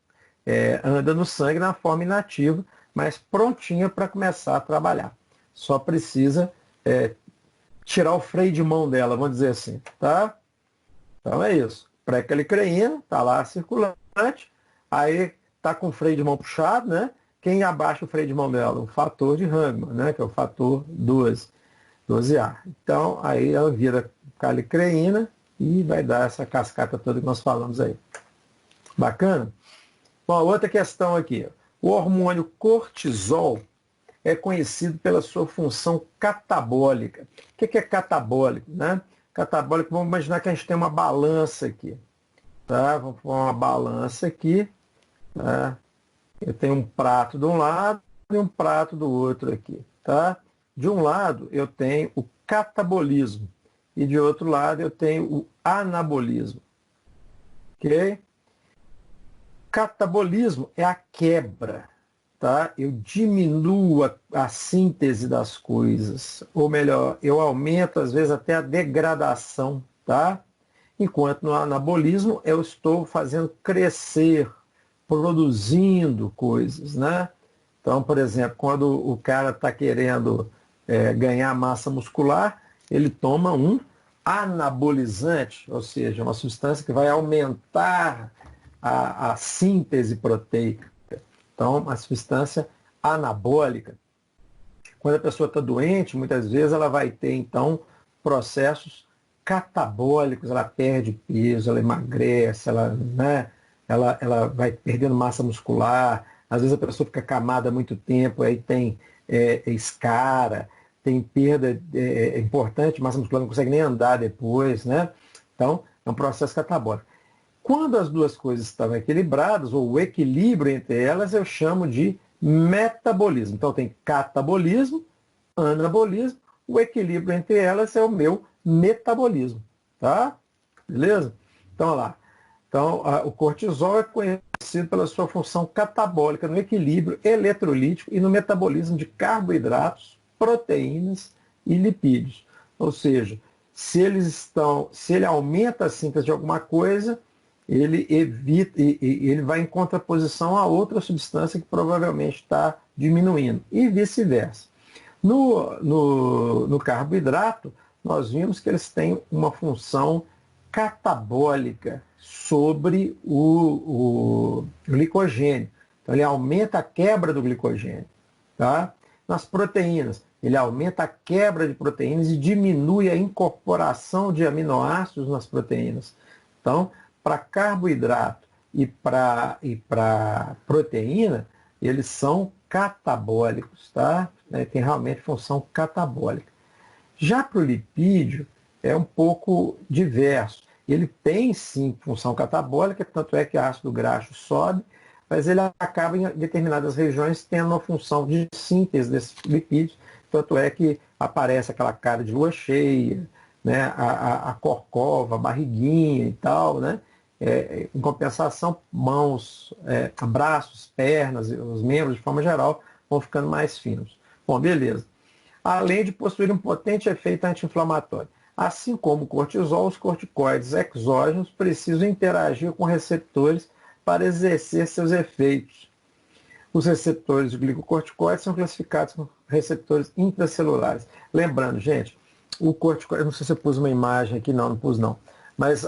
anda no sangue na forma inativa, mas prontinha para começar a trabalhar. Só precisa tirar o freio de mão dela, vamos dizer assim. Tá? Então é isso. Pré-calicreína, está lá circulante, aí está com o freio de mão puxado, né? Quem abaixa o freio de mão dela? O fator de Hangman, né? Que é o fator 12A. Então, aí ela vira calicreína e vai dar essa cascata toda que nós falamos aí. Bacana? Bom, outra questão aqui. O hormônio cortisol é conhecido pela sua função catabólica. O que é catabólico? Né? Catabólico, vamos imaginar que a gente tem uma balança aqui. Tá? Vamos pôr uma balança aqui. Tá? Eu tenho um prato de um lado e um prato do outro aqui. Tá? De um lado eu tenho o catabolismo e de outro lado eu tenho o anabolismo. Ok? Catabolismo é a quebra. Tá? Eu diminuo a síntese das coisas, ou melhor, eu aumento às vezes até a degradação, tá? Enquanto no anabolismo eu estou fazendo crescer, produzindo coisas, né? Então, por exemplo, quando o cara está querendo ganhar massa muscular, ele toma um anabolizante, ou seja, uma substância que vai aumentar a síntese proteica. Então, uma substância anabólica. Quando a pessoa está doente, muitas vezes ela vai ter, então, processos catabólicos, ela perde peso, ela emagrece, ela vai perdendo massa muscular, às vezes a pessoa fica acamada há muito tempo, aí tem escara, tem perda importante, massa muscular, não consegue nem andar depois, né? Então, é um processo catabólico. Quando as duas coisas estão equilibradas, ou o equilíbrio entre elas, eu chamo de metabolismo. Então tem catabolismo, anabolismo, o equilíbrio entre elas é o meu metabolismo. Tá? Beleza? Então, olha lá. Então, o cortisol é conhecido pela sua função catabólica no equilíbrio eletrolítico e no metabolismo de carboidratos, proteínas e lipídios. Ou seja, se ele aumenta a síntese de alguma coisa, ele evita e ele vai em contraposição a outra substância que provavelmente está diminuindo, e vice-versa. No carboidrato, nós vimos que eles têm uma função catabólica sobre o glicogênio. Então, ele aumenta a quebra do glicogênio. Tá? Nas proteínas, ele aumenta a quebra de proteínas e diminui a incorporação de aminoácidos nas proteínas. Então, para carboidrato e para proteína, eles são catabólicos, tá? Tem realmente função catabólica. Já para o lipídio, é um pouco diverso. Ele tem, sim, função catabólica, tanto é que o ácido graxo sobe, mas ele acaba em determinadas regiões tendo uma função de síntese desses lipídios, tanto é que aparece aquela cara de lua cheia, né? a corcova, a barriguinha e tal, né? Em compensação, mãos, braços, pernas, os membros, de forma geral, vão ficando mais finos. Bom, beleza. Além de possuir um potente efeito anti-inflamatório. Assim como o cortisol, os corticoides exógenos precisam interagir com receptores para exercer seus efeitos. Os receptores de glicocorticoides são classificados como receptores intracelulares. Lembrando, gente, o corticoide, não sei se eu pus uma imagem aqui, não pus não, mas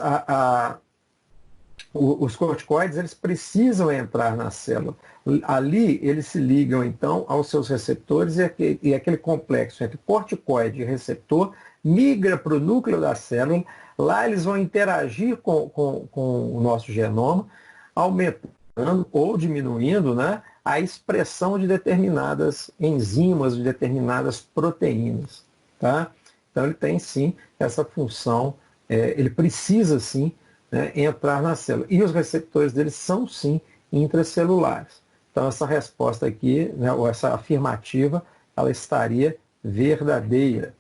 os corticoides, eles precisam entrar na célula. Ali, eles se ligam, então, aos seus receptores e aquele complexo entre corticoide e receptor migra para o núcleo da célula. Lá, eles vão interagir com o nosso genoma, aumentando ou diminuindo, né, a expressão de determinadas enzimas, de determinadas proteínas. Tá? Então, ele tem, sim, essa função, ele precisa, sim, né, entrar na célula. E os receptores deles são, sim, intracelulares. Então, essa resposta aqui, né, ou essa afirmativa, ela estaria verdadeira.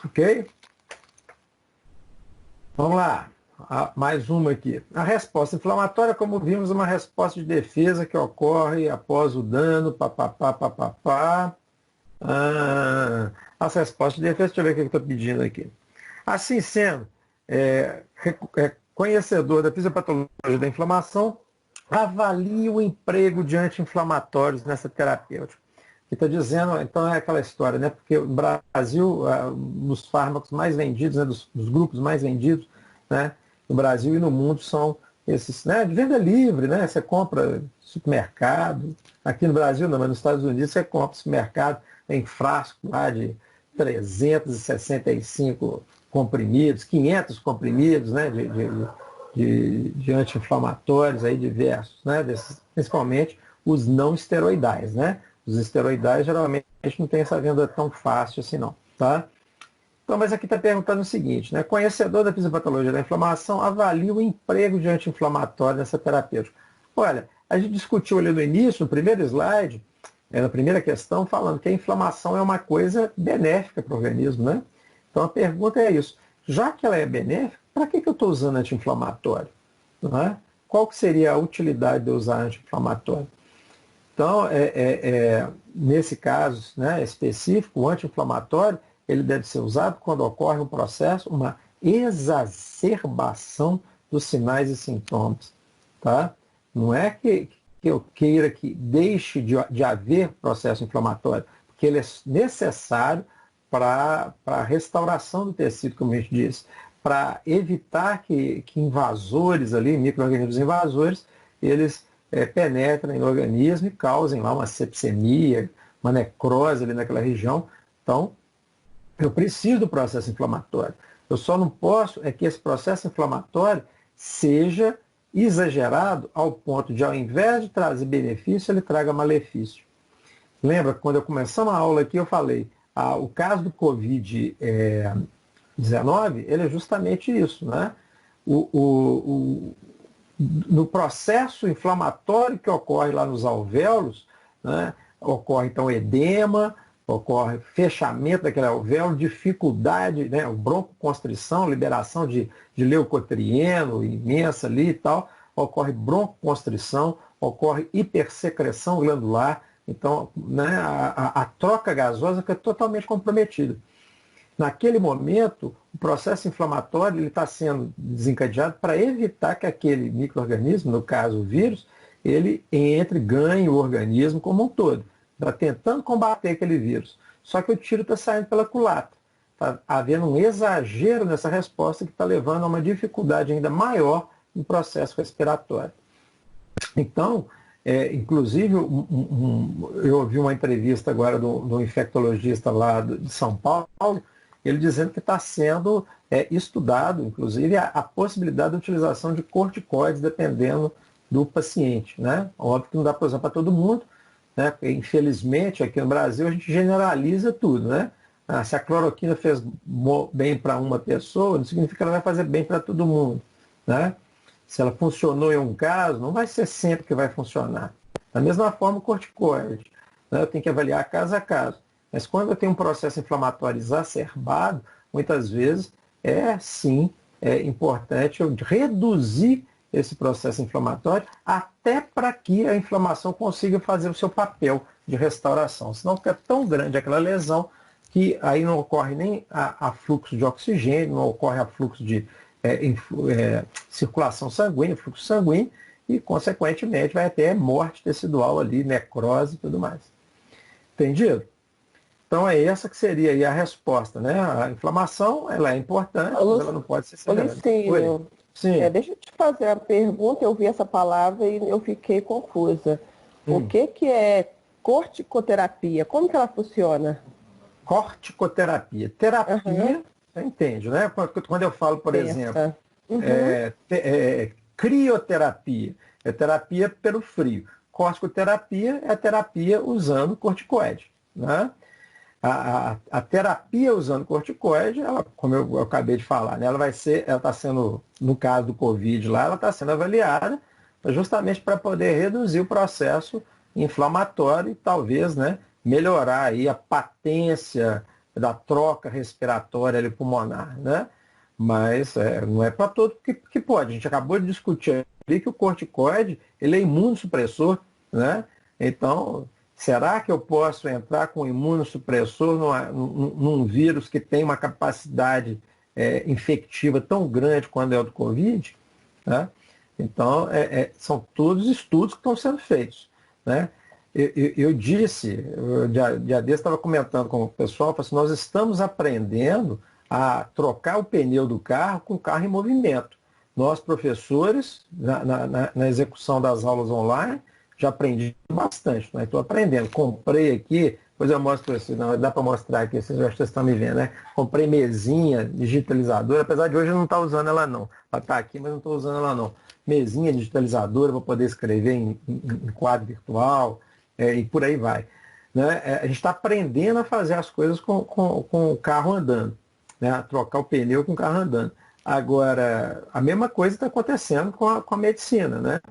Ok? Vamos lá. mais uma aqui. A resposta inflamatória, como vimos, é uma resposta de defesa que ocorre após o dano, papapá. As respostas de defesa, deixa eu ver o que eu estou pedindo aqui. Assim sendo, conhecedor da fisiopatologia da inflamação, avalie o emprego de anti-inflamatórios nessa terapêutica. E está dizendo, então é aquela história, né? Porque no Brasil, nos fármacos mais vendidos, né, dos grupos mais vendidos, né, no Brasil e no mundo são esses, né, de venda livre, né? Você compra no supermercado, aqui no Brasil não, mas nos Estados Unidos você compra no supermercado, tem frasco lá de 365 comprimidos, 500 comprimidos, né, de anti-inflamatórios aí diversos, né, principalmente os não esteroidais, né? Os esteroidais geralmente não tem essa venda tão fácil assim não, tá? Então, mas aqui está perguntando o seguinte, né? Conhecedor da fisiopatologia da inflamação, avalia o emprego de anti-inflamatório nessa terapêutica. Olha, a gente discutiu ali no início, no primeiro slide, na primeira questão, falando que a inflamação é uma coisa benéfica para o organismo, né? Então a pergunta é isso. Já que ela é benéfica, para que eu estou usando anti-inflamatório? Não é? Qual que seria a utilidade de eu usar anti-inflamatório? Então, nesse caso, né, específico, o anti-inflamatório ele deve ser usado quando ocorre um processo, uma exacerbação dos sinais e sintomas. Tá? Não é que eu queira que deixe de haver processo inflamatório, porque ele é necessário para a restauração do tecido, como a gente disse, para evitar que invasores ali, micro-organismos invasores, eles penetrem no organismo e causem lá uma sepsemia, uma necrose ali naquela região. Então, eu preciso do processo inflamatório. Eu só não posso que esse processo inflamatório seja exagerado ao ponto de, ao invés de trazer benefício, ele traga malefício. Lembra, quando eu começamos a aula aqui, eu falei, o caso do Covid-19, ele é justamente isso, né? No processo inflamatório que ocorre lá nos alvéolos, né, ocorre então edema, ocorre fechamento daquele alvéolo, dificuldade, né, broncoconstrição, liberação de leucotrieno imensa ali e tal, ocorre broncoconstrição, ocorre hipersecreção glandular, então né, a troca gasosa fica totalmente comprometida. Naquele momento, o processo inflamatório está sendo desencadeado para evitar que aquele micro-organismo, no caso o vírus, ele ganhe o organismo como um todo. Está tentando combater aquele vírus. Só que o tiro está saindo pela culatra. Está havendo um exagero nessa resposta que está levando a uma dificuldade ainda maior no processo respiratório. Então, inclusive, eu ouvi uma entrevista agora do infectologista lá de São Paulo, ele dizendo que está sendo estudado, inclusive, a possibilidade da utilização de corticoides dependendo do paciente. Né? Óbvio que não dá para usar para todo mundo, né? Porque, infelizmente, aqui no Brasil a gente generaliza tudo. Né? Se a cloroquina fez bem para uma pessoa, não significa que ela vai fazer bem para todo mundo. Né? Se ela funcionou em um caso, não vai ser sempre que vai funcionar. Da mesma forma, o corticoide. Né? Eu tenho que avaliar caso a caso. Mas quando eu tenho um processo inflamatório exacerbado, muitas vezes sim importante eu reduzir esse processo inflamatório até para que a inflamação consiga fazer o seu papel de restauração. Senão fica tão grande aquela lesão que aí não ocorre nem a fluxo de oxigênio, não ocorre a fluxo de circulação sanguínea, fluxo sanguíneo, e consequentemente vai ter morte tecidual ali, necrose e tudo mais. Entendido? Então é essa que seria aí a resposta, né? A inflamação, ela é importante, mas ela não pode ser acelerada. Sim. Deixa eu te fazer a pergunta, eu vi essa palavra e eu fiquei confusa. O que é corticoterapia? Como que ela funciona? Corticoterapia. Terapia, você entende, né? Quando eu falo, por exemplo, crioterapia, é terapia pelo frio. Corticoterapia é a terapia usando corticoide, né? A terapia usando corticoide, ela, como eu acabei de falar, né, ela está sendo, no caso do Covid lá, ela está sendo avaliada justamente para poder reduzir o processo inflamatório e talvez, né, melhorar aí a patência da troca respiratória ali, pulmonar. Né? Mas não é para todo que pode. A gente acabou de discutir ali que o corticoide ele é imunossupressor, né? Então, será que eu posso entrar com imunossupressor num vírus que tem uma capacidade infectiva tão grande quanto é o do Covid? Né? Então, são todos estudos que estão sendo feitos. Né? Eu disse, dia desse estava comentando com o pessoal, assim, nós estamos aprendendo a trocar o pneu do carro com o carro em movimento. Nós, professores, na execução das aulas online, já aprendi bastante. Né? Estou aprendendo. Comprei aqui, depois eu mostro assim, não dá para mostrar aqui, vocês estão me vendo, né? Comprei mesinha digitalizadora, apesar de hoje eu não estar usando ela não. Ela está aqui, mas não estou usando ela não. Mesinha digitalizadora para poder escrever em quadro virtual e por aí vai. Né? A gente está aprendendo a fazer as coisas com o carro andando. Né, trocar o pneu com o carro andando. Agora, a mesma coisa está acontecendo com a medicina. Né?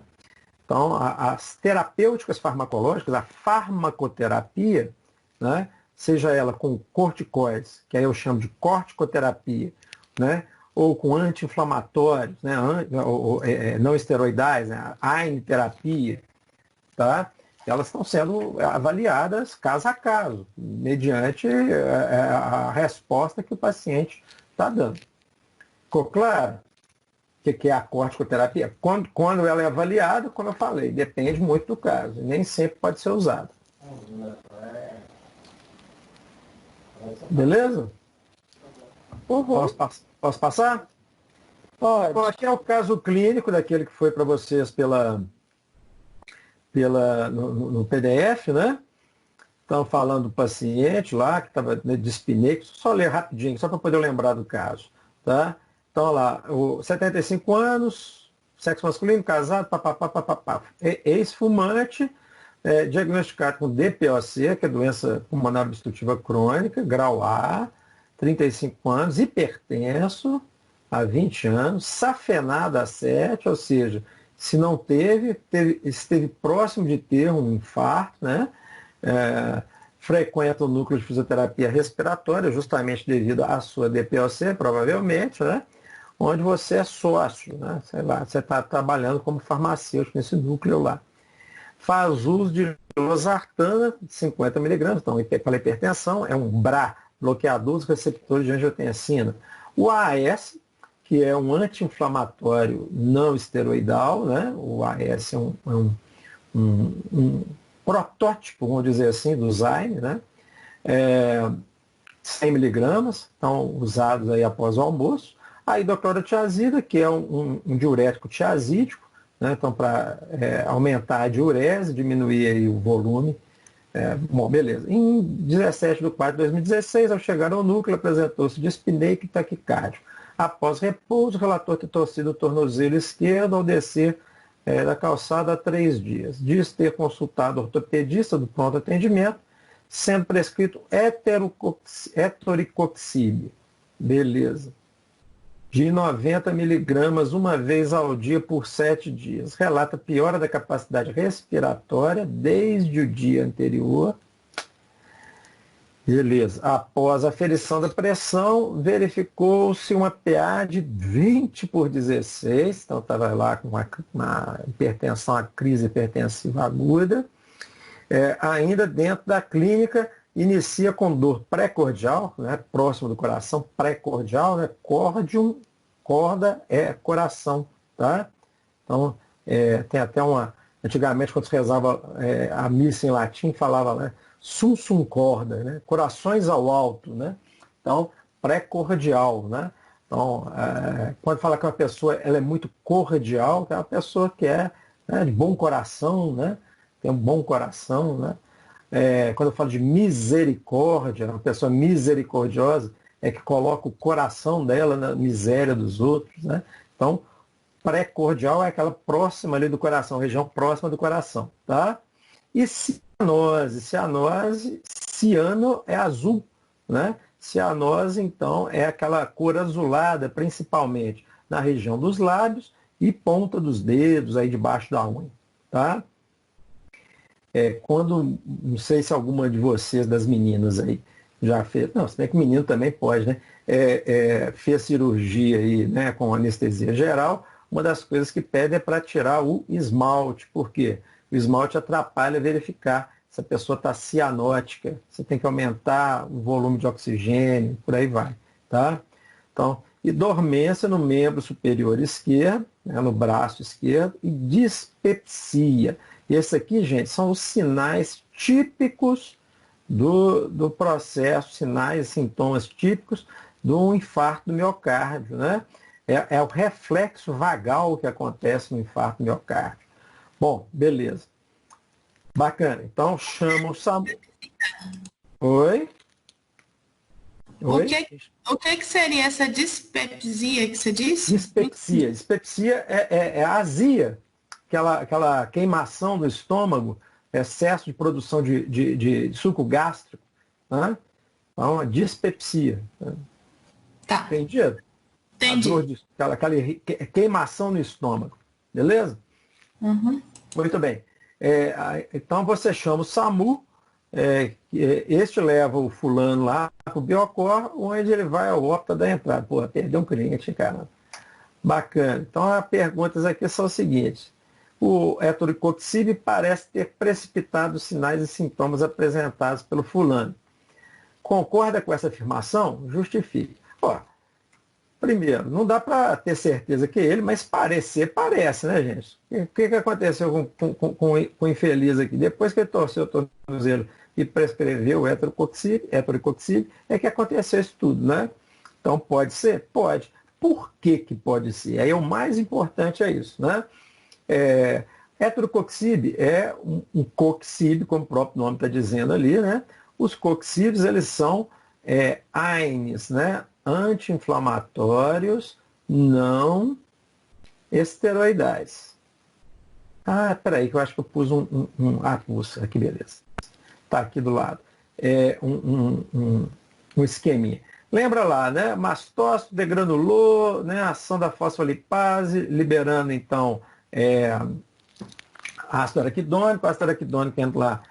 Então, as terapêuticas farmacológicas, a farmacoterapia, né, seja ela com corticoides, que aí eu chamo de corticoterapia, né, ou com anti-inflamatórios, né, não esteroidais, né, AINE-terapia, tá? Elas estão sendo avaliadas caso a caso, mediante a resposta que o paciente está dando. Ficou claro? O que é a corticoterapia? Quando ela é avaliada, como eu falei, depende muito do caso. Nem sempre pode ser usada. Beleza? Uhum. Posso passar? Pode. Bom, aqui é o caso clínico daquele que foi para vocês no PDF, né? Estão falando do paciente lá, que estava de dispneia, só ler rapidinho, só para poder lembrar do caso. Tá? Então, lá, 75 anos, sexo masculino, casado, papapá, ex-fumante, diagnosticado com DPOC, que é doença pulmonar obstrutiva crônica, grau A, 35 anos, hipertenso, há 20 anos, safenado há 7, ou seja, se não esteve próximo de ter um infarto, né? Frequenta o núcleo de fisioterapia respiratória, justamente devido à sua DPOC, provavelmente, né? Onde você é sócio, né? Sei lá, você está trabalhando como farmacêutico nesse núcleo lá. Faz uso de losartana, 50 miligramas, então, para hipertensão, é um BRA, bloqueador dos receptores de angiotensina. O AS, que é um anti-inflamatório não esteroidal, né? O AS é um protótipo, vamos dizer assim, do Zyme, né? 100 miligramas, estão usados aí após o almoço. A hidroclorotiazida, que é um diurético tiazídico, né? Então, para aumentar a diurese, diminuir aí o volume. Bom, beleza. Em 17 de 4 de 2016, ao chegar ao núcleo, apresentou-se dispneia e taquicárdio. Após repouso, o relator ter torcido o tornozelo esquerdo ao descer da calçada há 3 dias. Diz ter consultado o ortopedista do pronto atendimento, sendo prescrito etoricoxib. Beleza. De 90 miligramas uma vez ao dia por 7 dias. Relata piora da capacidade respiratória desde o dia anterior. Beleza. Após a aferição da pressão, verificou-se uma PA de 20 por 16. Então, estava lá com uma hipertensão, a crise hipertensiva aguda. Ainda dentro da clínica, inicia com dor pré-cordial, né, próximo do coração, pré-cordial, né, cordium, corda é coração. Tá? Então, tem até antigamente, quando se rezava a missa em latim, falava, né, sum sum corda, né? Corações ao alto, né? Então, pré-cordial, né? Então, quando fala que uma pessoa ela é muito cordial, é uma pessoa que é, né, de bom coração, né? Tem um bom coração, né? Quando eu falo de misericórdia, uma pessoa misericordiosa é que coloca o coração dela na miséria dos outros, né? Então, pré-cordial é aquela próxima ali do coração, região próxima do coração, tá? E cianose, ciano é azul, né? Cianose, então, é aquela cor azulada, principalmente na região dos lábios e ponta dos dedos, aí debaixo da unha, tá? Não sei se alguma de vocês, das meninas aí, já fez, não, se bem que menino também pode, né? Fez cirurgia aí, né, com anestesia geral, uma das coisas que pede é para tirar o esmalte. Por quê? O esmalte atrapalha verificar se a pessoa está cianótica, você tem que aumentar o volume de oxigênio, por aí vai, tá? Então, e dormência no membro superior esquerdo, né, no braço esquerdo, e dispepsia. E esse aqui, gente, são os sinais típicos do processo, sinais e sintomas típicos do infarto do miocárdio, né? É o reflexo vagal que acontece no infarto do miocárdio. Bom, beleza. Bacana. Então, chama o SAMU. Oi? Oi? O que seria essa dispepsia que você disse? Dispepsia. Dispepsia é a azia, aquela queimação do estômago, excesso de produção de suco gástrico. Né? Então, a dispepsia. Né? Tá. Entendido? Entendi. Aquela queimação no estômago. Beleza? Uhum. Muito bem. Então você chama o SAMU, este leva o fulano lá para o Biocor, onde ele vai ao óbito da entrada. Pô, perdeu um cliente, cara. Bacana. Então as perguntas aqui são as seguintes. O etoricoxib parece ter precipitado os sinais e sintomas apresentados pelo fulano. Concorda com essa afirmação? Justifique. Ó, primeiro, não dá para ter certeza que é ele, mas parece, né, gente? O que aconteceu com o infeliz aqui? Depois que ele torceu o tornozelo e prescreveu o etoricoxib, é que aconteceu isso tudo, né? Então, pode ser? Pode. Por que pode ser? Aí o mais importante é isso, né? Etoricoxib é um coxib, como o próprio nome está dizendo ali, né? Os coxibs, eles são AINES, né? Anti-inflamatórios não esteroidais. Ah, peraí, que eu acho que eu pus pus aqui, beleza. Está aqui do lado. Um esqueminha. Lembra lá, né? Mastócito degranulou, né? Ação da fosfolipase, liberando, então, ácido araquidônico. Ácido araquidônico entra lá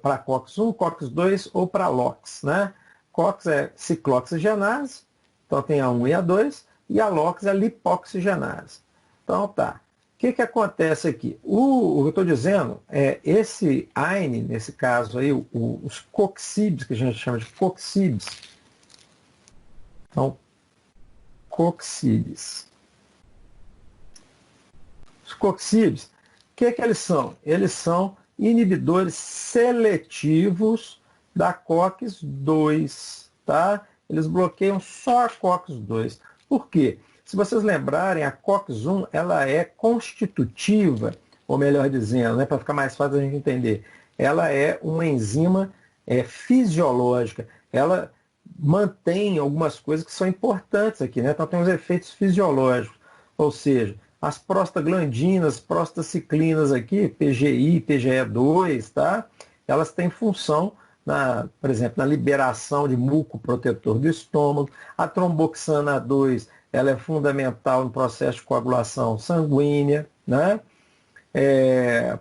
para COX-1, COX-2 ou para LOX, né? COX é ciclooxigenase, então tem a 1 e a 2, e a LOX é a lipoxigenase. Então tá. O que acontece aqui? O que eu estou dizendo é esse AINE, nesse caso aí, os coxibs, que a gente chama de coxibs. Então, coxibs. Os coxibs, o que eles são? Eles são inibidores seletivos da COX-2, tá? Eles bloqueiam só a COX-2. Por quê? Se vocês lembrarem, a COX-1 ela é constitutiva, ou melhor dizendo, né, para ficar mais fácil a gente entender, ela é uma enzima fisiológica. Ela mantém algumas coisas que são importantes aqui, né? Então tem os efeitos fisiológicos, ou seja, as prostaglandinas, prostaciclinas aqui, PGI, PGE2, tá? Elas têm função por exemplo, na liberação de muco protetor do estômago. A tromboxana 2, ela é fundamental no processo de coagulação sanguínea, né?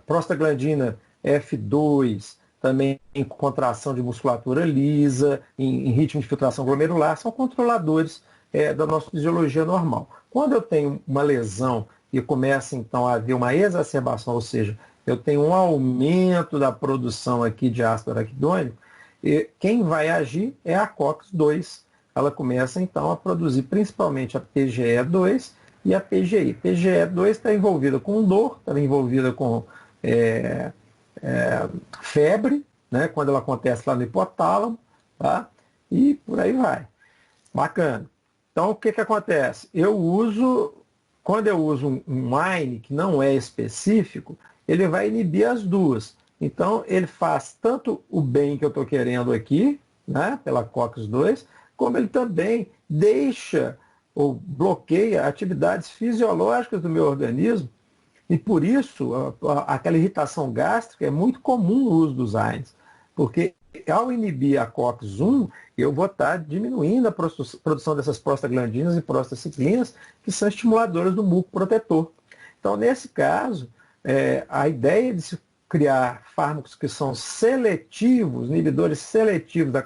Prostaglandina F2, também em contração de musculatura lisa, em ritmo de filtração glomerular, são controladores da nossa fisiologia normal. Quando eu tenho uma lesão e começa então a haver uma exacerbação, ou seja, eu tenho um aumento da produção aqui de ácido araquidônico, e quem vai agir é a COX-2. Ela começa então a produzir principalmente a PGE2 e a PGI. PGE2 está envolvida com dor, está envolvida com febre, né, quando ela acontece lá no hipotálamo, tá? E por aí vai. Bacana. Então o que acontece? Quando eu uso um AINE que não é específico, ele vai inibir as duas. Então, ele faz tanto o bem que eu estou querendo aqui, né, pela COX-2, como ele também deixa ou bloqueia atividades fisiológicas do meu organismo. E por isso, aquela irritação gástrica é muito comum no uso dos AINES, porque ao inibir a COX-1, eu vou estar diminuindo a produção dessas prostaglandinas e prostaciclinas, que são estimuladores do muco protetor. Então, nesse caso, a ideia de se criar fármacos que são seletivos, inibidores seletivos da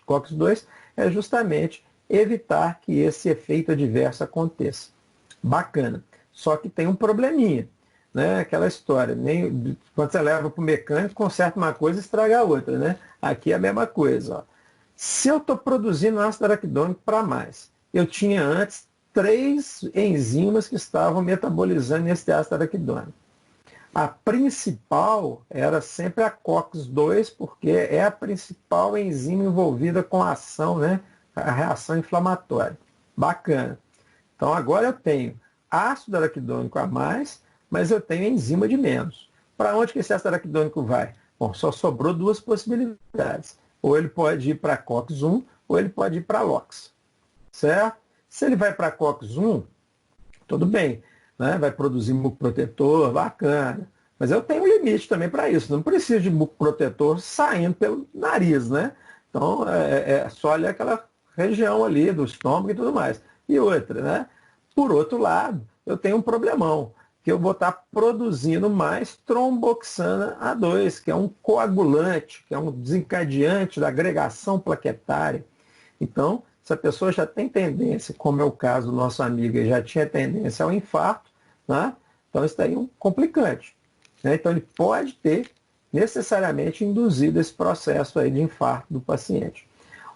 COX-2 é justamente evitar que esse efeito adverso aconteça. Bacana. Só que tem um probleminha, né? Aquela história, quando você leva para o mecânico, conserta uma coisa e estraga a outra, né? Aqui é a mesma coisa. Ó. Se eu estou produzindo ácido araquidônico para mais, eu tinha antes 3 enzimas que estavam metabolizando esse ácido araquidônico. A principal era sempre a COX-2, porque é a principal enzima envolvida com a ação, né? A reação inflamatória. Bacana. Então agora eu tenho ácido araquidônico a mais, mas eu tenho enzima de menos. Para onde que esse ácido araquidônico vai? Bom, só sobrou 2 possibilidades. Ou ele pode ir para COX-1, ou ele pode ir para LOX. Certo? Se ele vai para COX-1, tudo bem. Né? Vai produzir muco protetor, bacana. Mas eu tenho um limite também para isso. Não preciso de muco protetor saindo pelo nariz, né? Então, é só ali aquela região ali do estômago e tudo mais. E outra, né? Por outro lado, eu tenho um problemão, que eu vou estar produzindo mais tromboxana A2, que é um coagulante, que é um desencadeante da agregação plaquetária. Então, se a pessoa já tem tendência, como é o caso do nosso amigo, ele já tinha tendência ao infarto, né? Então isso daí é um complicante. Né? Então ele pode ter necessariamente induzido esse processo aí de infarto do paciente.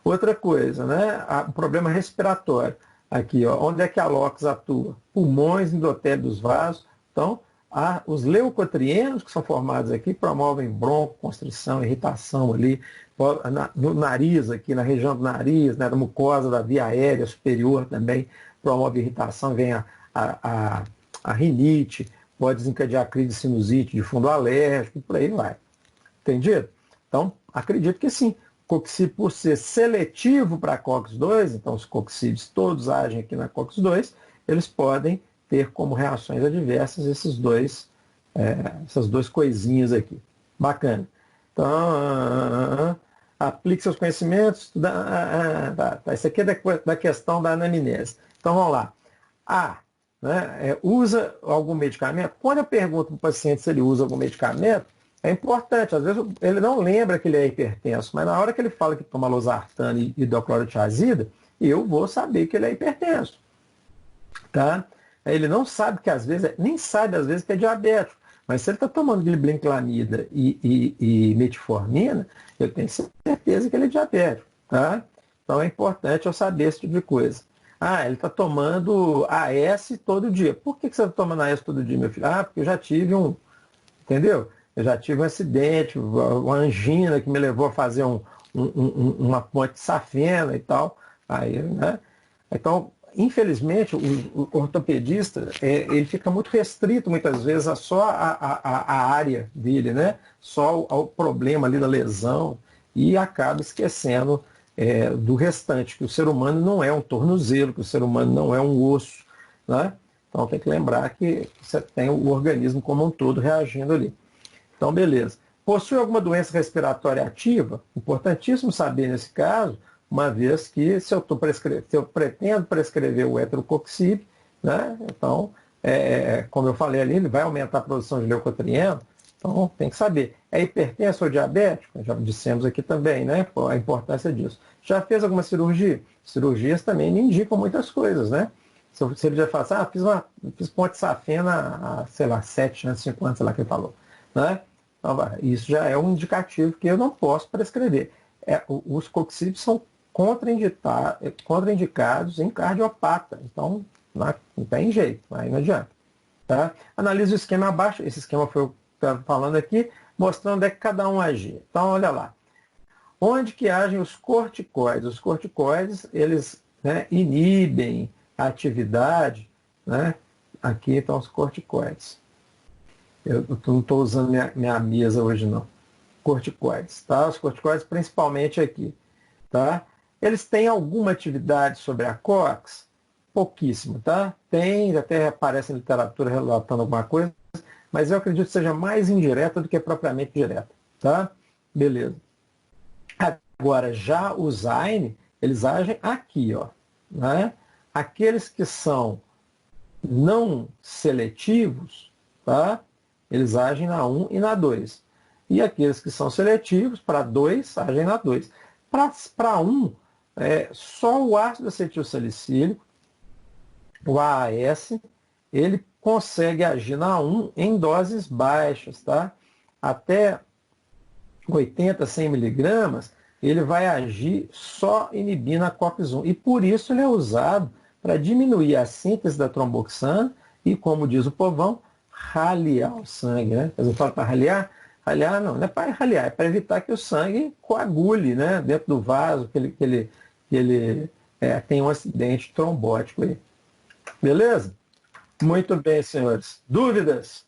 Outra coisa, né? O problema respiratório. Aqui, ó, onde é que a LOX atua? Pulmões, endotélio dos vasos. Então, os leucotrienos que são formados aqui promovem broncoconstrição, irritação ali, no nariz aqui, na região do nariz, né, da mucosa da via aérea superior também promove irritação, vem a rinite, pode desencadear crise de sinusite de fundo alérgico, e por aí vai. Entendido? Então, acredito que sim. Coxib, por ser seletivo para COX-2, então os coxibs todos agem aqui na COX-2, eles podem ter como reações adversas essas 2 coisinhas aqui. Bacana. Então, aplique seus conhecimentos. Isso aqui é da questão da anamnese. Então, vamos lá. Usa algum medicamento? Quando eu pergunto para o paciente se ele usa algum medicamento, é importante. Às vezes ele não lembra que ele é hipertenso, mas na hora que ele fala que toma losartana e hidroclorotiazida, eu vou saber que ele é hipertenso. Tá? Ele não sabe que às vezes, nem sabe às vezes que é diabético. Mas se ele está tomando glibenclamida e metformina, eu tenho certeza que ele é diabético. Tá? Então é importante eu saber esse tipo de coisa. Ele está tomando AS todo dia. Por que você está tomando AS todo dia, meu filho? Porque eu já tive entendeu? Eu já tive um acidente, uma angina que me levou a fazer uma ponte de safena e tal. Aí, né? Então, infelizmente, o ortopedista ele fica muito restrito muitas vezes a só a área dele, né? Só ao problema ali da lesão e acaba esquecendo do restante, que o ser humano não é um tornozelo, que o ser humano não é um osso. Né? Então tem que lembrar que você tem o organismo como um todo reagindo ali. Então, beleza. Possui alguma doença respiratória ativa? Importantíssimo saber nesse caso, uma vez que se eu pretendo prescrever o heterocoxib, né? Então, como eu falei ali, ele vai aumentar a produção de leucotrieno, então tem que saber. É hipertenso ou diabético? Já dissemos aqui também, né? A importância disso. Já fez alguma cirurgia? Cirurgias também me indicam muitas coisas, né? Se ele já fala assim, fiz ponte de safena há, sei lá, 7 anos, 5 anos, sei lá que ele falou. Né? Então, isso já é um indicativo que eu não posso prescrever. Os coxibs são contraindicados em cardiopata. Então, não tem jeito, aí não adianta. Tá? Analise o esquema abaixo. Esse esquema foi o que eu estava falando aqui, mostrando onde é que cada um agia. Então, olha lá. Onde que agem os corticoides? Os corticoides, eles, né, inibem a atividade, né? Aqui estão os corticoides. Eu não estou usando minha mesa hoje, não. Corticoides, tá? Os corticoides principalmente aqui, tá? Eles têm alguma atividade sobre a COX? Pouquíssimo, tá? Tem, até aparece em literatura relatando alguma coisa, mas eu acredito que seja mais indireta do que propriamente direta, tá? Beleza. Agora, já os AINE, eles agem aqui, ó, né? Aqueles que são não seletivos, tá? Eles agem na 1 e na 2. E aqueles que são seletivos, para 2, agem na 2. para um, só o ácido acetilsalicílico, o AAS, ele consegue agir na 1 em doses baixas, tá? Até 80, 100 miligramas, ele vai agir só inibindo a COX-1. E por isso ele é usado para diminuir a síntese da tromboxana e, como diz o povão, raliar o sangue, né? Mas eu falo para raliar? Raliar não é para raliar, é para evitar que o sangue coagule, né? Dentro do vaso, que ele tem um acidente trombótico aí. Beleza? Muito bem, senhores. Dúvidas?